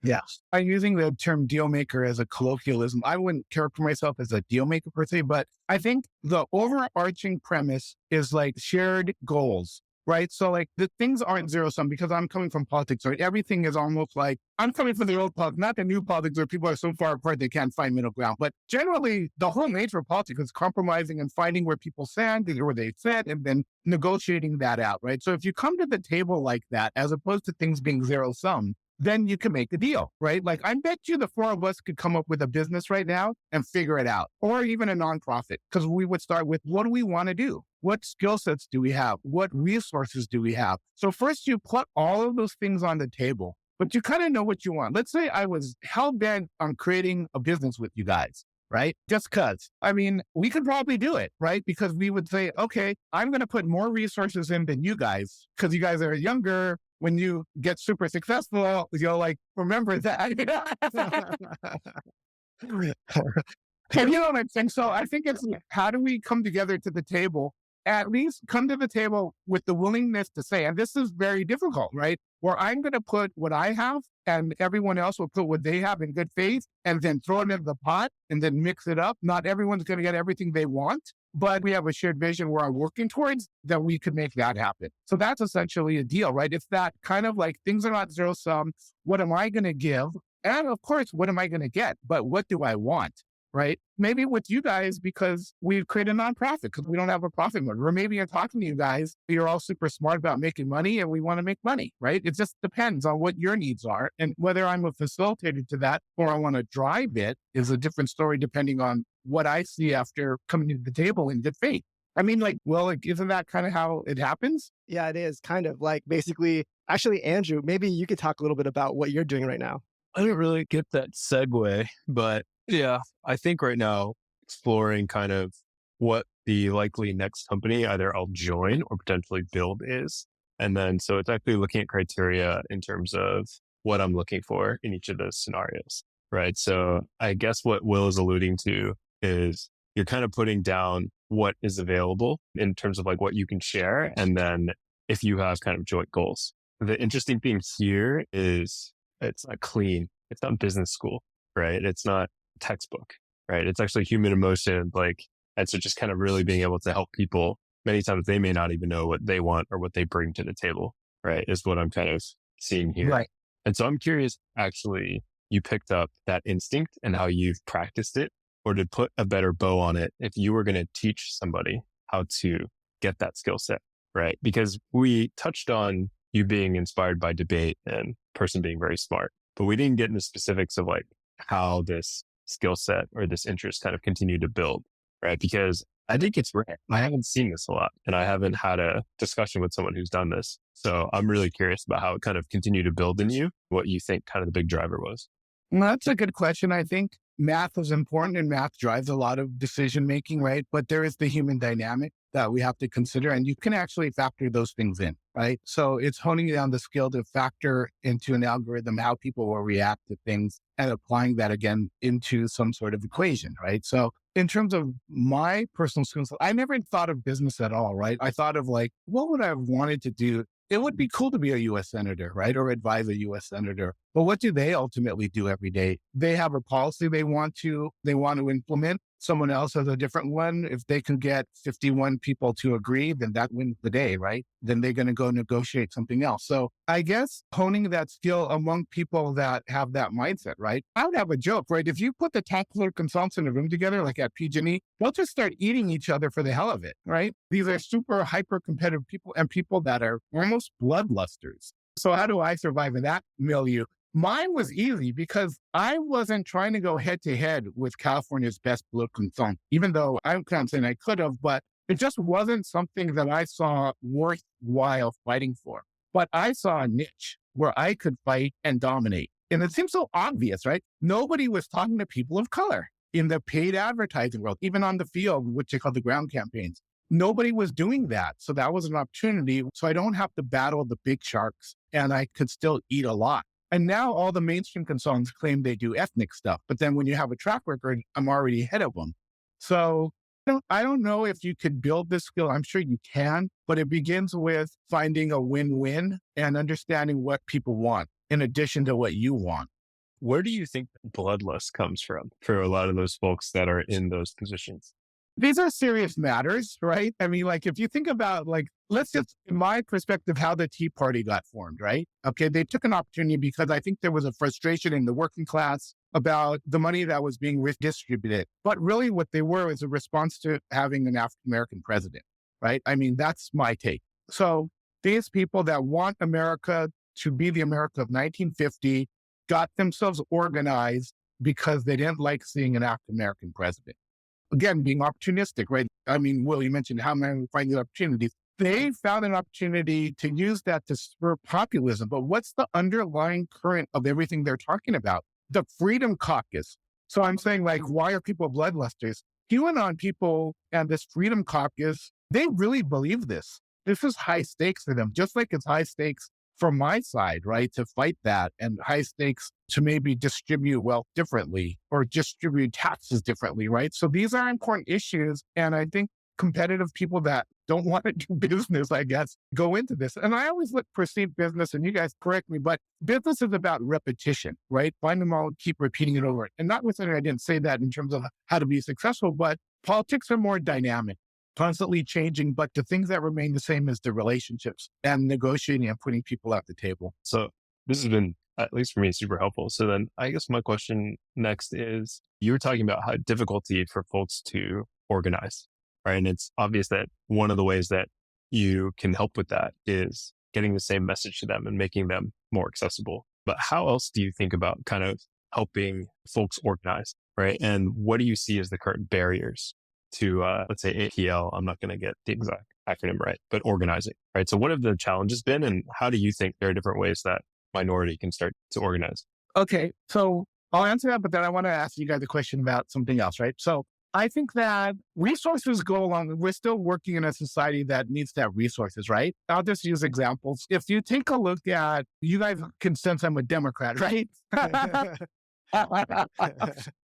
Yes. I'm using the term deal maker as a colloquialism. I wouldn't characterize myself as a deal maker per se, but I think the overarching premise is like shared goals, right? So like the things aren't zero sum because I'm coming from politics, right? Everything is almost like, I'm coming from the old politics, not the new politics where people are so far apart they can't find middle ground. But generally, the whole nature of politics is compromising and finding where people stand, where they sit, and then negotiating that out, right? So if you come to the table like that, as opposed to things being zero sum, then you can make a deal, right? Like I bet you the four of us could come up with a business right now and figure it out, or even a nonprofit, because we would start with what do we want to do? What skill sets do we have? What resources do we have? So first you put all of those things on the table, but you kind of know what you want. Let's say I was hell bent on creating a business with you guys, right? Just cause. I mean, we could probably do it, right? Because we would say, okay, I'm going to put more resources in than you guys because you guys are younger. When you get super successful, you'll like, remember that. And you know what I'm saying? So I think it's how do we come together to the table, at least come to the table with the willingness to say, and this is very difficult, right? Where I'm going to put what I have and everyone else will put what they have in good faith and then throw it into the pot and then mix it up. Not everyone's going to get everything they want, but we have a shared vision we're working towards that we could make that happen. So that's essentially a deal, right? It's that kind of like things are not zero sum. What am I going to give? And of course, what am I going to get? But what do I want? Right? Maybe with you guys, because we've created a nonprofit because we don't have a profit motive. Or maybe I'm talking to you guys, you're all super smart about making money and we want to make money, right? It just depends on what your needs are. And whether I'm a facilitator to that or I want to drive it is a different story depending on what I see after coming to the table in good faith. I mean, like, well, like, isn't that kind of how it happens? Yeah, it is kind of like basically, actually, Andrew, maybe you could talk a little bit about what you're doing right now. I didn't really get that segue, but yeah, I think right now exploring kind of what the likely next company either I'll join or potentially build is. And then, so it's actually looking at criteria in terms of what I'm looking for in each of those scenarios, right? So I guess what Will is alluding to is you're kind of putting down what is available in terms of like what you can share. And then if you have kind of joint goals. The interesting thing here is it's not clean. It's not business school, right? It's not textbook, right? It's actually human emotion. Like, and so just kind of really being able to help people. Many times they may not even know what they want or what they bring to the table, right? Is what I'm kind of seeing here. Right. And so I'm curious, actually, you picked up that instinct and how you've practiced it, or to put a better bow on it, if you were going to teach somebody how to get that skill set, right? Because we touched on you being inspired by debate and person being very smart, but we didn't get into specifics of like how this skill set or this interest kind of continue to build, right? Because I think it's rare. I haven't seen this a lot and I haven't had a discussion with someone who's done this. So I'm really curious about how it kind of continued to build in you, what you think kind of the big driver was. Well, that's a good question. I think math is important and math drives a lot of decision making, right? But there is the human dynamic that we have to consider, and you can actually factor those things in, right? So it's honing down the skill to factor into an algorithm how people will react to things and applying that again into some sort of equation, right? So in terms of my personal skills, I never thought of business at all, right? I thought of like, what would I have wanted to do? It would be cool to be a US senator, right? Or advise a US senator. But what do they ultimately do every day? They have a policy they want to implement. Someone else has a different one. If they can get 51 people to agree, then that wins the day, right? Then they're going to go negotiate something else. So I guess honing that skill among people that have that mindset, right? I would have a joke, right? If you put the taxpayer consultants in a room together, like at PG&E, they'll just start eating each other for the hell of it, right? These are super hyper competitive people and people that are almost bloodlusters. So how do I survive in that milieu? Mine was easy because I wasn't trying to go head to head with California's best political consultant, even though I'm kind of saying I could have, but it just wasn't something that I saw worthwhile fighting for. But I saw a niche where I could fight and dominate. And it seems so obvious, right? Nobody was talking to people of color in the paid advertising world, even on the field, which they call the ground campaigns. Nobody was doing that. So that was an opportunity. So I don't have to battle the big sharks and I could still eat a lot. And now all the mainstream consultants claim they do ethnic stuff. But then when you have a track record, I'm already ahead of them. So I don't know if you could build this skill. I'm sure you can, but it begins with finding a win-win and understanding what people want in addition to what you want. Where do you think bloodlust comes from for a lot of those folks that are in those positions? These are serious matters, right? I mean, like if you think about like, let's just, in my perspective, how the Tea Party got formed, right? Okay, they took an opportunity because I think there was a frustration in the working class about the money that was being redistributed. But really what they were is a response to having an African-American president, right? I mean, that's my take. So these people that want America to be the America of 1950, got themselves organized because they didn't like seeing an African American president. Again, being opportunistic, right? I mean, Will, you mentioned how many find the opportunities. They found an opportunity to use that to spur populism. But what's the underlying current of everything they're talking about? The Freedom Caucus. So I'm saying, like, why are people bloodlusters? QAnon people and this Freedom Caucus, they really believe this. This is high stakes for them, just like it's high stakes from my side, right? To fight that, and high stakes to maybe distribute wealth differently or distribute taxes differently, right? So these are important issues. And I think competitive people that don't want to do business, I guess, go into this. And I always look perceived business, and you guys correct me, but business is about repetition, right? Find them all, keep repeating it over. And notwithstanding, I didn't say that in terms of how to be successful, but politics are more dynamic, constantly changing, but the things that remain the same is the relationships and negotiating and putting people at the table. So this has been, at least for me, super helpful. So then I guess my question next is, you were talking about how difficulty for folks to organize, right? And it's obvious that one of the ways that you can help with that is getting the same message to them and making them more accessible. But how else do you think about kind of helping folks organize, right? And what do you see as the current barriers to, let's say, APL? I'm not going to get the exact acronym right, but organizing, right? So what have the challenges been, and how do you think there are different ways that minority can start to organize? Okay, so I'll answer that, but then I want to ask you guys a question about something else, right? So I think that resources go along. We're still working in a society that needs to have resources, right? I'll just use examples. If you take a look at, you guys can sense I'm a Democrat, right?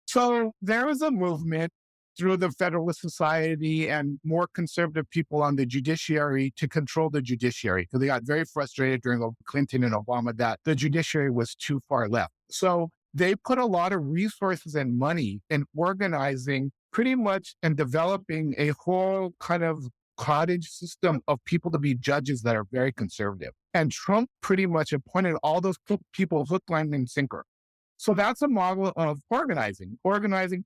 So there was a movement through the Federalist Society and more conservative people on the judiciary to control the judiciary, because they got very frustrated during Clinton and Obama that the judiciary was too far left. So they put a lot of resources and money in organizing pretty much and developing a whole kind of cottage system of people to be judges that are very conservative. And Trump pretty much appointed all those people hook, line, and sinker. So that's a model of organizing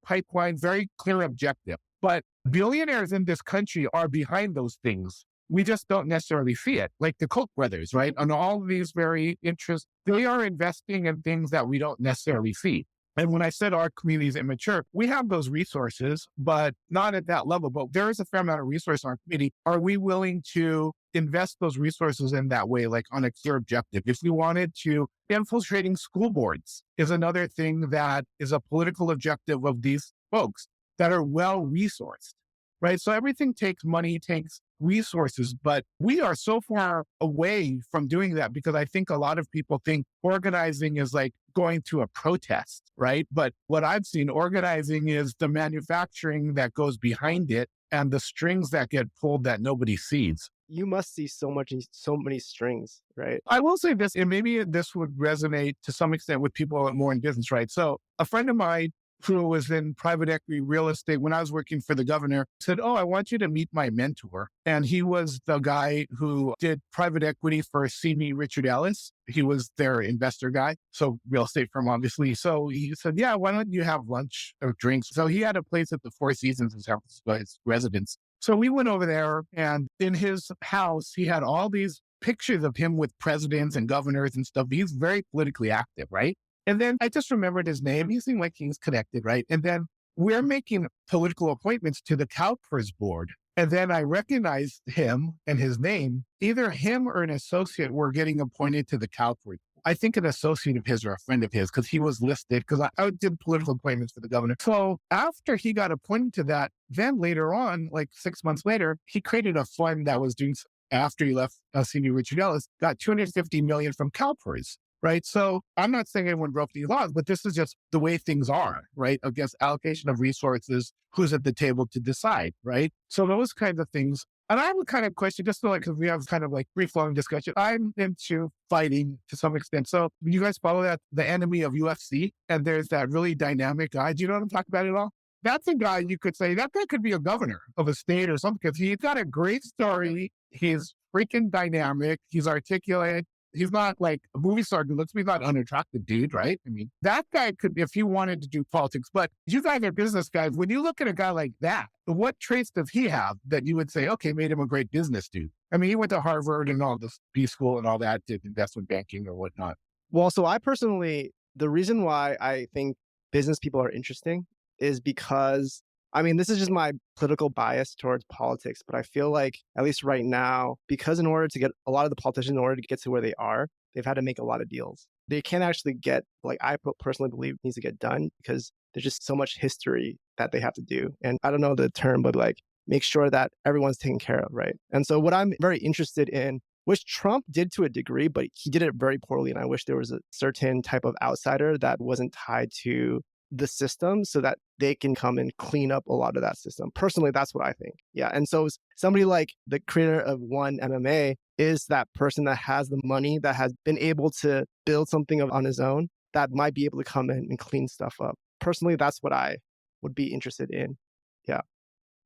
pipeline, very clear objective. But billionaires in this country are behind those things. We just don't necessarily see it, like the Koch brothers, right? And all of these very interests, they are investing in things that we don't necessarily see. And when I said our community is immature, we have those resources, but not at that level. But there is a fair amount of resource in our community. Are we willing to invest those resources in that way, like on a clear objective? If we wanted to, infiltrating school boards is another thing that is a political objective of these folks that are well-resourced, right? So everything takes money, takes resources, but we are so far away from doing that because I think a lot of people think organizing is like going to a protest, right? But what I've seen, organizing is the manufacturing that goes behind it and the strings that get pulled that nobody sees. You must see so many strings, right? I will say this, and maybe this would resonate to some extent with people more in business, right? So a friend of mine who was in private equity real estate when I was working for the governor said, "Oh, I want you to meet my mentor." And he was the guy who did private equity for C.B. Richard Ellis. He was their investor guy. So real estate firm, obviously. So he said, "Yeah, why don't you have lunch or drinks?" So he had a place at the Four Seasons in San Francisco, his residence. So we went over there, and in his house, he had all these pictures of him with presidents and governors and stuff. He's very politically active, right? And then I just remembered his name. He seemed like he was connected, right? And then we're making political appointments to the CalPERS board. And then I recognized him and his name. Either him or an associate were getting appointed to the CalPERS. I think an associate of his or a friend of his, because he was listed, because I did political appointments for the governor. So after he got appointed to that, then later on, like 6 months later, he created a fund that was doing, after he left Senior Richard Ellis, got $250 million from CalPERS. Right. So I'm not saying anyone broke these laws, but this is just the way things are, right? Against allocation of resources, who's at the table to decide, right? So those kinds of things. And I would kind of question, just so like, because we have kind of like free-flowing discussion, I'm into fighting to some extent. So you guys follow that, the enemy of UFC, and there's that really dynamic guy. Do you know what I'm talking about at all? That's a guy you could say, that guy could be a governor of a state or something, because he's got a great story. He's freaking dynamic. He's articulate. He's not like a movie star who looks to be not unattractive dude, right? I mean, that guy could, if he wanted to do politics, but you guys are business guys. When you look at a guy like that, what traits does he have that you would say, okay, made him a great business dude? I mean, he went to Harvard and all this B school and all that, did investment banking or whatnot. Well, so I personally, the reason why I think business people are interesting is because, I mean, this is just my political bias towards politics, but I feel like, at least right now, because in order to get a lot of the politicians, in order to get to where they are, they've had to make a lot of deals. They can't actually get, like, I personally believe needs to get done because there's just so much history that they have to do. And I don't know the term, but like, make sure that everyone's taken care of, right? And so what I'm very interested in, which Trump did to a degree, but he did it very poorly. And I wish there was a certain type of outsider that wasn't tied to the system so that they can come and clean up a lot of that system. Personally, that's what I think. Yeah. And so somebody like the creator of One MMA is that person that has the money, that has been able to build something on his own, that might be able to come in and clean stuff up. Personally, that's what I would be interested in. Yeah.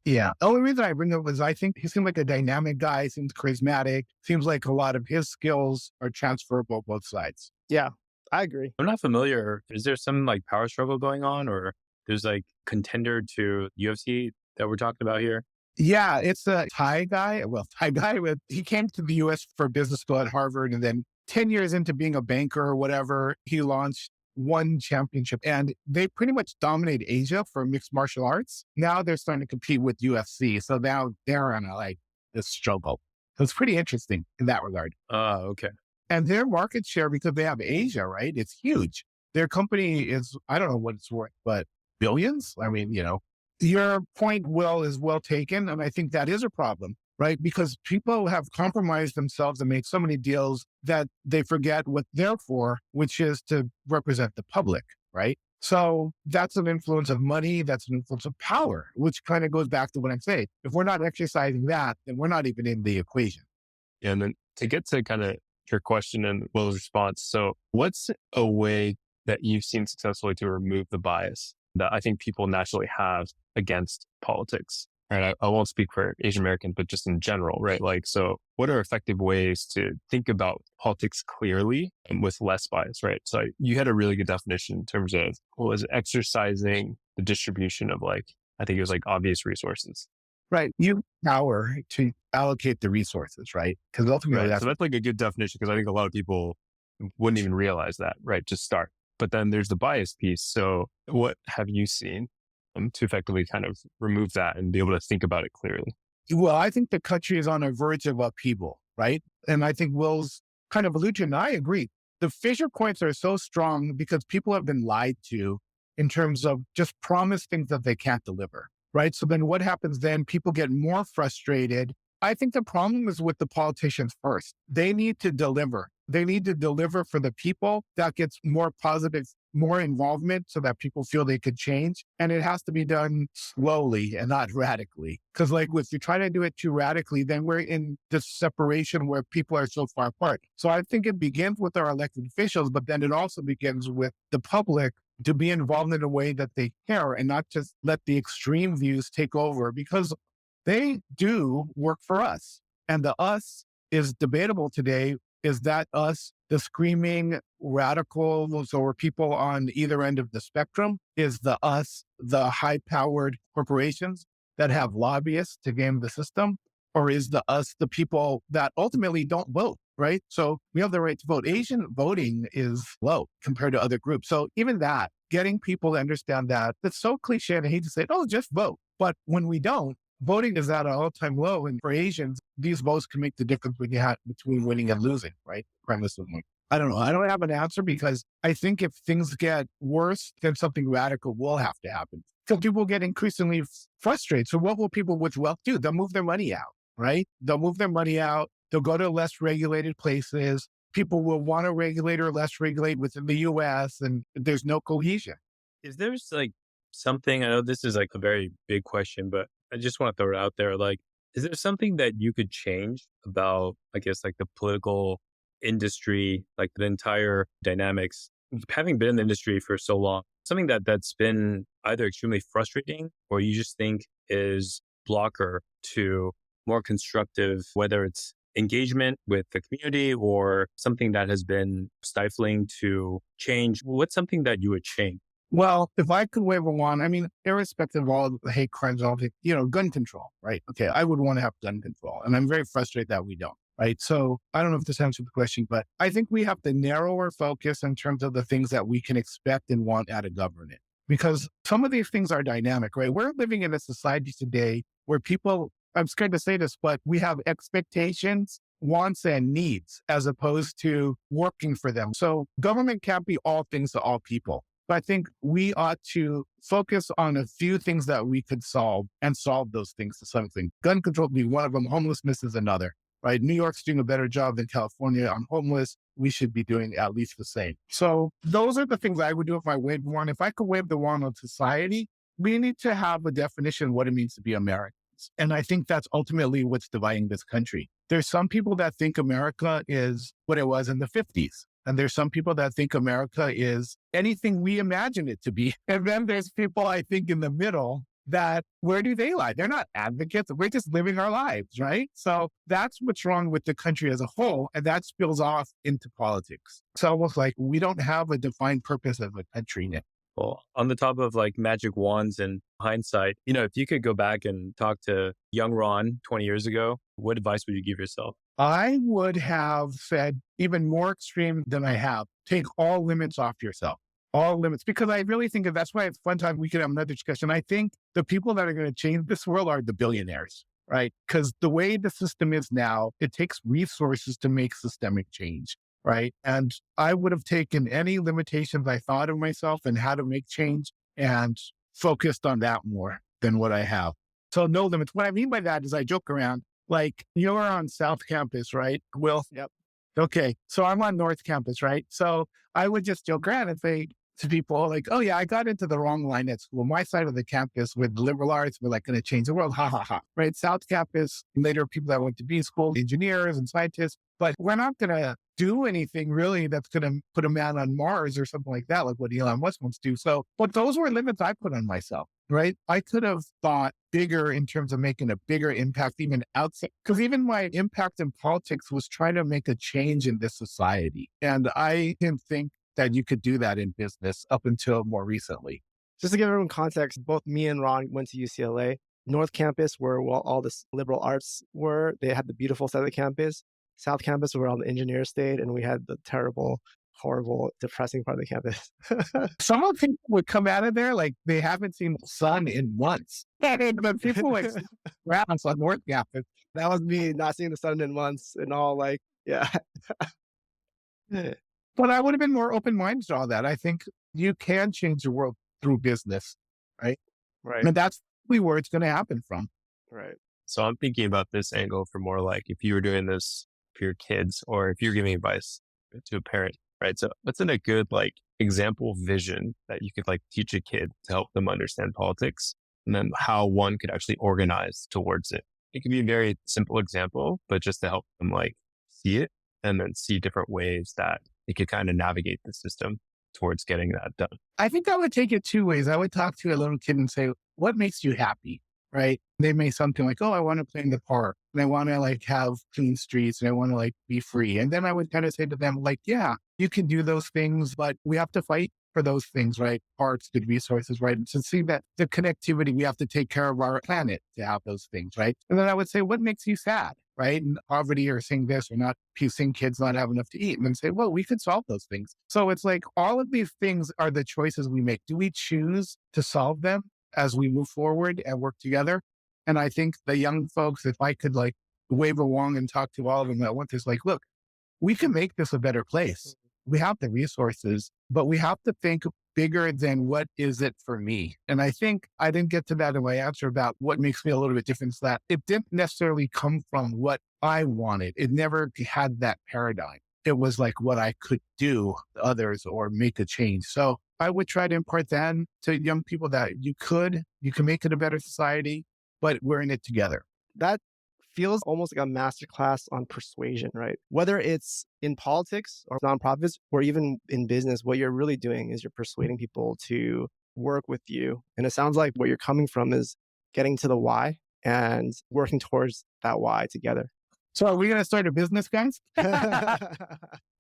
Yeah. The only reason I bring up was I think he seemed like a dynamic guy, seems charismatic, seems like a lot of his skills are transferable both sides. Yeah, I agree. I'm not familiar. Is there some like power struggle going on, or there's like contender to UFC that we're talking about here? Yeah, it's a Thai guy. Well, Thai guy he came to the US for business school at Harvard, and then 10 years into being a banker or whatever, he launched One Championship, and they pretty much dominate Asia for mixed martial arts. Now they're starting to compete with UFC. So now they're on this struggle. So it's pretty interesting in that regard. Okay. And their market share, because they have Asia, right? It's huge. Their company is, I don't know what it's worth, but billions. I mean, your point, Will, is well taken. And I think that is a problem, right? Because people have compromised themselves and made so many deals that they forget what they're for, which is to represent the public, right? So that's an influence of money. That's an influence of power, which kind of goes back to what I'm saying. If we're not exercising that, then we're not even in the equation. And then to get to kind of your question and Will's response. So what's a way that you've seen successfully to remove the bias that I think people naturally have against politics? Right. I won't speak for Asian Americans, but just in general, right? Like, so what are effective ways to think about politics clearly and with less bias, right? So you had a really good definition in terms of what was exercising the distribution of I think it was obvious resources. Right. You have power to allocate the resources, right? Because ultimately so that's a good definition, because I think a lot of people wouldn't even realize that, right? Just start. But then there's the bias piece. So what have you seen to effectively kind of remove that and be able to think about it clearly? Well, I think the country is on a verge of upheaval, right? And I think Will's kind of alluded to, and I agree. The fissure points are so strong because people have been lied to in terms of just promise things that they can't deliver, right? So then what happens then? People get more frustrated. I think the problem is with the politicians first. They need to deliver. They need to deliver for the people. That gets more positive, more involvement so that people feel they could change. And it has to be done slowly and not radically. Because if you try to do it too radically, then we're in this separation where people are so far apart. So I think it begins with our elected officials, but then it also begins with the public to be involved in a way that they care and not just let the extreme views take over, because they do work for us. And the us is debatable today. Is that us, the screaming radicals or people on either end of the spectrum? Is the us, the high-powered corporations that have lobbyists to game the system? Or is the us, the people that ultimately don't vote, right? So we have the right to vote. Asian voting is low compared to other groups. So even that, getting people to understand that, that's so cliche, and I hate to say it, oh, just vote. But when we don't, voting is at an all-time low. And for Asians, these votes can make the difference between winning and losing, right? Premise of one. I don't know. I don't have an answer, because I think if things get worse, then something radical will have to happen. So people get increasingly frustrated. So what will people with wealth do? They'll move their money out, right? They'll move their money out. They'll go to less regulated places. People will want to regulate or less regulate within the US, and there's no cohesion. Is there something, I know this is a very big question, but I just want to throw it out there. Is there something that you could change about, I guess, the political industry, the entire dynamics, having been in the industry for so long, something that's been either extremely frustrating or you just think is blocker to more constructive, whether it's engagement with the community or something that has been stifling to change? What's something that you would change? Well, if I could wave a wand, I mean, irrespective of all the hate crimes, all the, gun control, right? Okay, I would want to have gun control. And I'm very frustrated that we don't, right? So I don't know if this answers the question, but I think we have to narrow our focus in terms of the things that we can expect and want out of government. Because some of these things are dynamic, right? We're living in a society today where people, I'm scared to say this, but we have expectations, wants, and needs as opposed to working for them. So government can't be all things to all people. But I think we ought to focus on a few things that we could solve and solve those things to something. Gun control would be one of them. Homelessness is another, right? New York's doing a better job than California on homeless. We should be doing at least the same. So those are the things I would do if I waved the wand. If I could wave the wand on society, we need to have a definition of what it means to be Americans. And I think that's ultimately what's dividing this country. There's some people that think America is what it was in the 50s. And there's some people that think America is anything we imagine it to be. And then there's people, I think, in the middle that, where do they lie? They're not advocates. We're just living our lives, right? So that's what's wrong with the country as a whole. And that spills off into politics. It's almost like we don't have a defined purpose as a country now. Well, on the top of like magic wands and hindsight, if you could go back and talk to young Ron 20 years ago, what advice would you give yourself? I would have said even more extreme than I have. Take all limits off yourself, all limits, because I really think that's why it's fun time. We could have another discussion. I think the people that are going to change this world are the billionaires, right? Because the way the system is now, it takes resources to make systemic change, right? And I would have taken any limitations I thought of myself and how to make change and focused on that more than what I have. So no limits. What I mean by that is I joke around. Like, you're on South Campus, right, Will? Yep. Okay. So I'm on North Campus, right? So I would just joke around and say to people like, oh yeah, I got into the wrong line at school. My side of the campus with liberal arts, we're like going to change the world. Ha ha ha. Right. South Campus, later people that went to B school, engineers and scientists, but we're not going to do anything really that's going to put a man on Mars or something like that, like what Elon Musk wants to do. So, but those were limits I put on myself, right? I could have thought bigger in terms of making a bigger impact even outside, because even my impact in politics was trying to make a change in this society. And I didn't think that you could do that in business up until more recently. Just to give everyone context, both me and Ron went to UCLA. North Campus, where all the liberal arts were, they had the beautiful side of the campus. South Campus, where all the engineers stayed, and we had the terrible, horrible, depressing part of the campus. Some of the people would come out of there like they haven't seen the sun in months. But people like rats on North Campus. That was me not seeing the sun in months and all like, yeah. But I would have been more open-minded to all that. I think you can change the world through business, right? Right. And that's really where it's going to happen from. Right. So I'm thinking about this angle for more like if you were doing this for your kids or if you're giving advice to a parent, right? So what's in a good like example vision that you could like teach a kid to help them understand politics and then how one could actually organize towards it? It could be a very simple example, but just to help them like see it and then see different ways that they could kind of navigate the system towards getting that done. I think I would take it two ways. I would talk to a little kid and say, what makes you happy? Right? They may something like, oh, I want to play in the park and I want to like have clean streets and I want to like be free. And then I would kind of say to them like, yeah, you can do those things, but we have to fight for those things, right? Parks, good resources, right? And to see that the connectivity, we have to take care of our planet to have those things, right? And then I would say, what makes you sad? Right? And poverty or seeing this or not, seeing kids not have enough to eat and then say, well, we could solve those things. So it's like all of these things are the choices we make. Do we choose to solve them as we move forward and work together? And I think the young folks, if I could like wave a wand and talk to all of them at once, it's like, look, we can make this a better place. We have the resources, but we have to think bigger than what is it for me. And I think I didn't get to that in my answer about what makes me a little bit different is that it didn't necessarily come from what I wanted. It never had that paradigm. It was like what I could do to others or make a change. So I would try to impart that to young people that you can make it a better society, but we're in it together. That feels almost like a masterclass on persuasion, right? Whether it's in politics or nonprofits or even in business, what you're really doing is you're persuading people to work with you. And it sounds like what you're coming from is getting to the why and working towards that why together. So are we going to start a business, guys?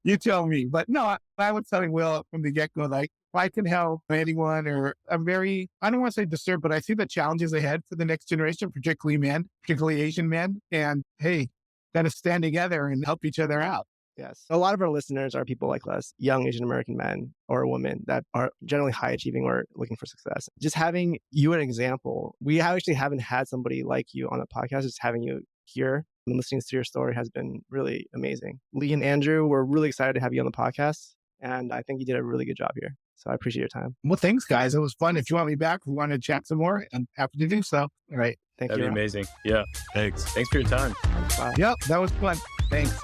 You tell me. But no, I was telling Will from the get-go, like, if I can help anyone, or I don't want to say disturbed, but I see the challenges ahead for the next generation, particularly men, particularly Asian men. And hey, got to stand together and help each other out. Yes. A lot of our listeners are people like us, young Asian American men or women that are generally high achieving or looking for success. Just having you an example, we actually haven't had somebody like you on the podcast. Just having you here and listening to your story has been really amazing. Lee and Andrew, we're really excited to have you on the podcast. And I think you did a really good job here. So I appreciate your time. Well, thanks, guys. It was fun. If you want me back, we want to chat some more, I'm happy to do so. All right. Thank That'd you. be amazing. Yeah. Thanks. Thanks for your time. Bye. Yep, that was fun. Thanks.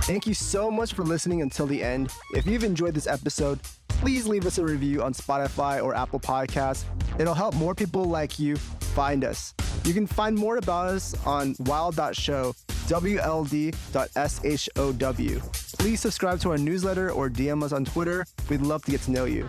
Thank you so much for listening until the end. If you've enjoyed this episode, please leave us a review on Spotify or Apple Podcasts. It'll help more people like you find us. You can find more about us on wild.show, WLD.SHOW. Please subscribe to our newsletter or DM us on Twitter. We'd love to get to know you.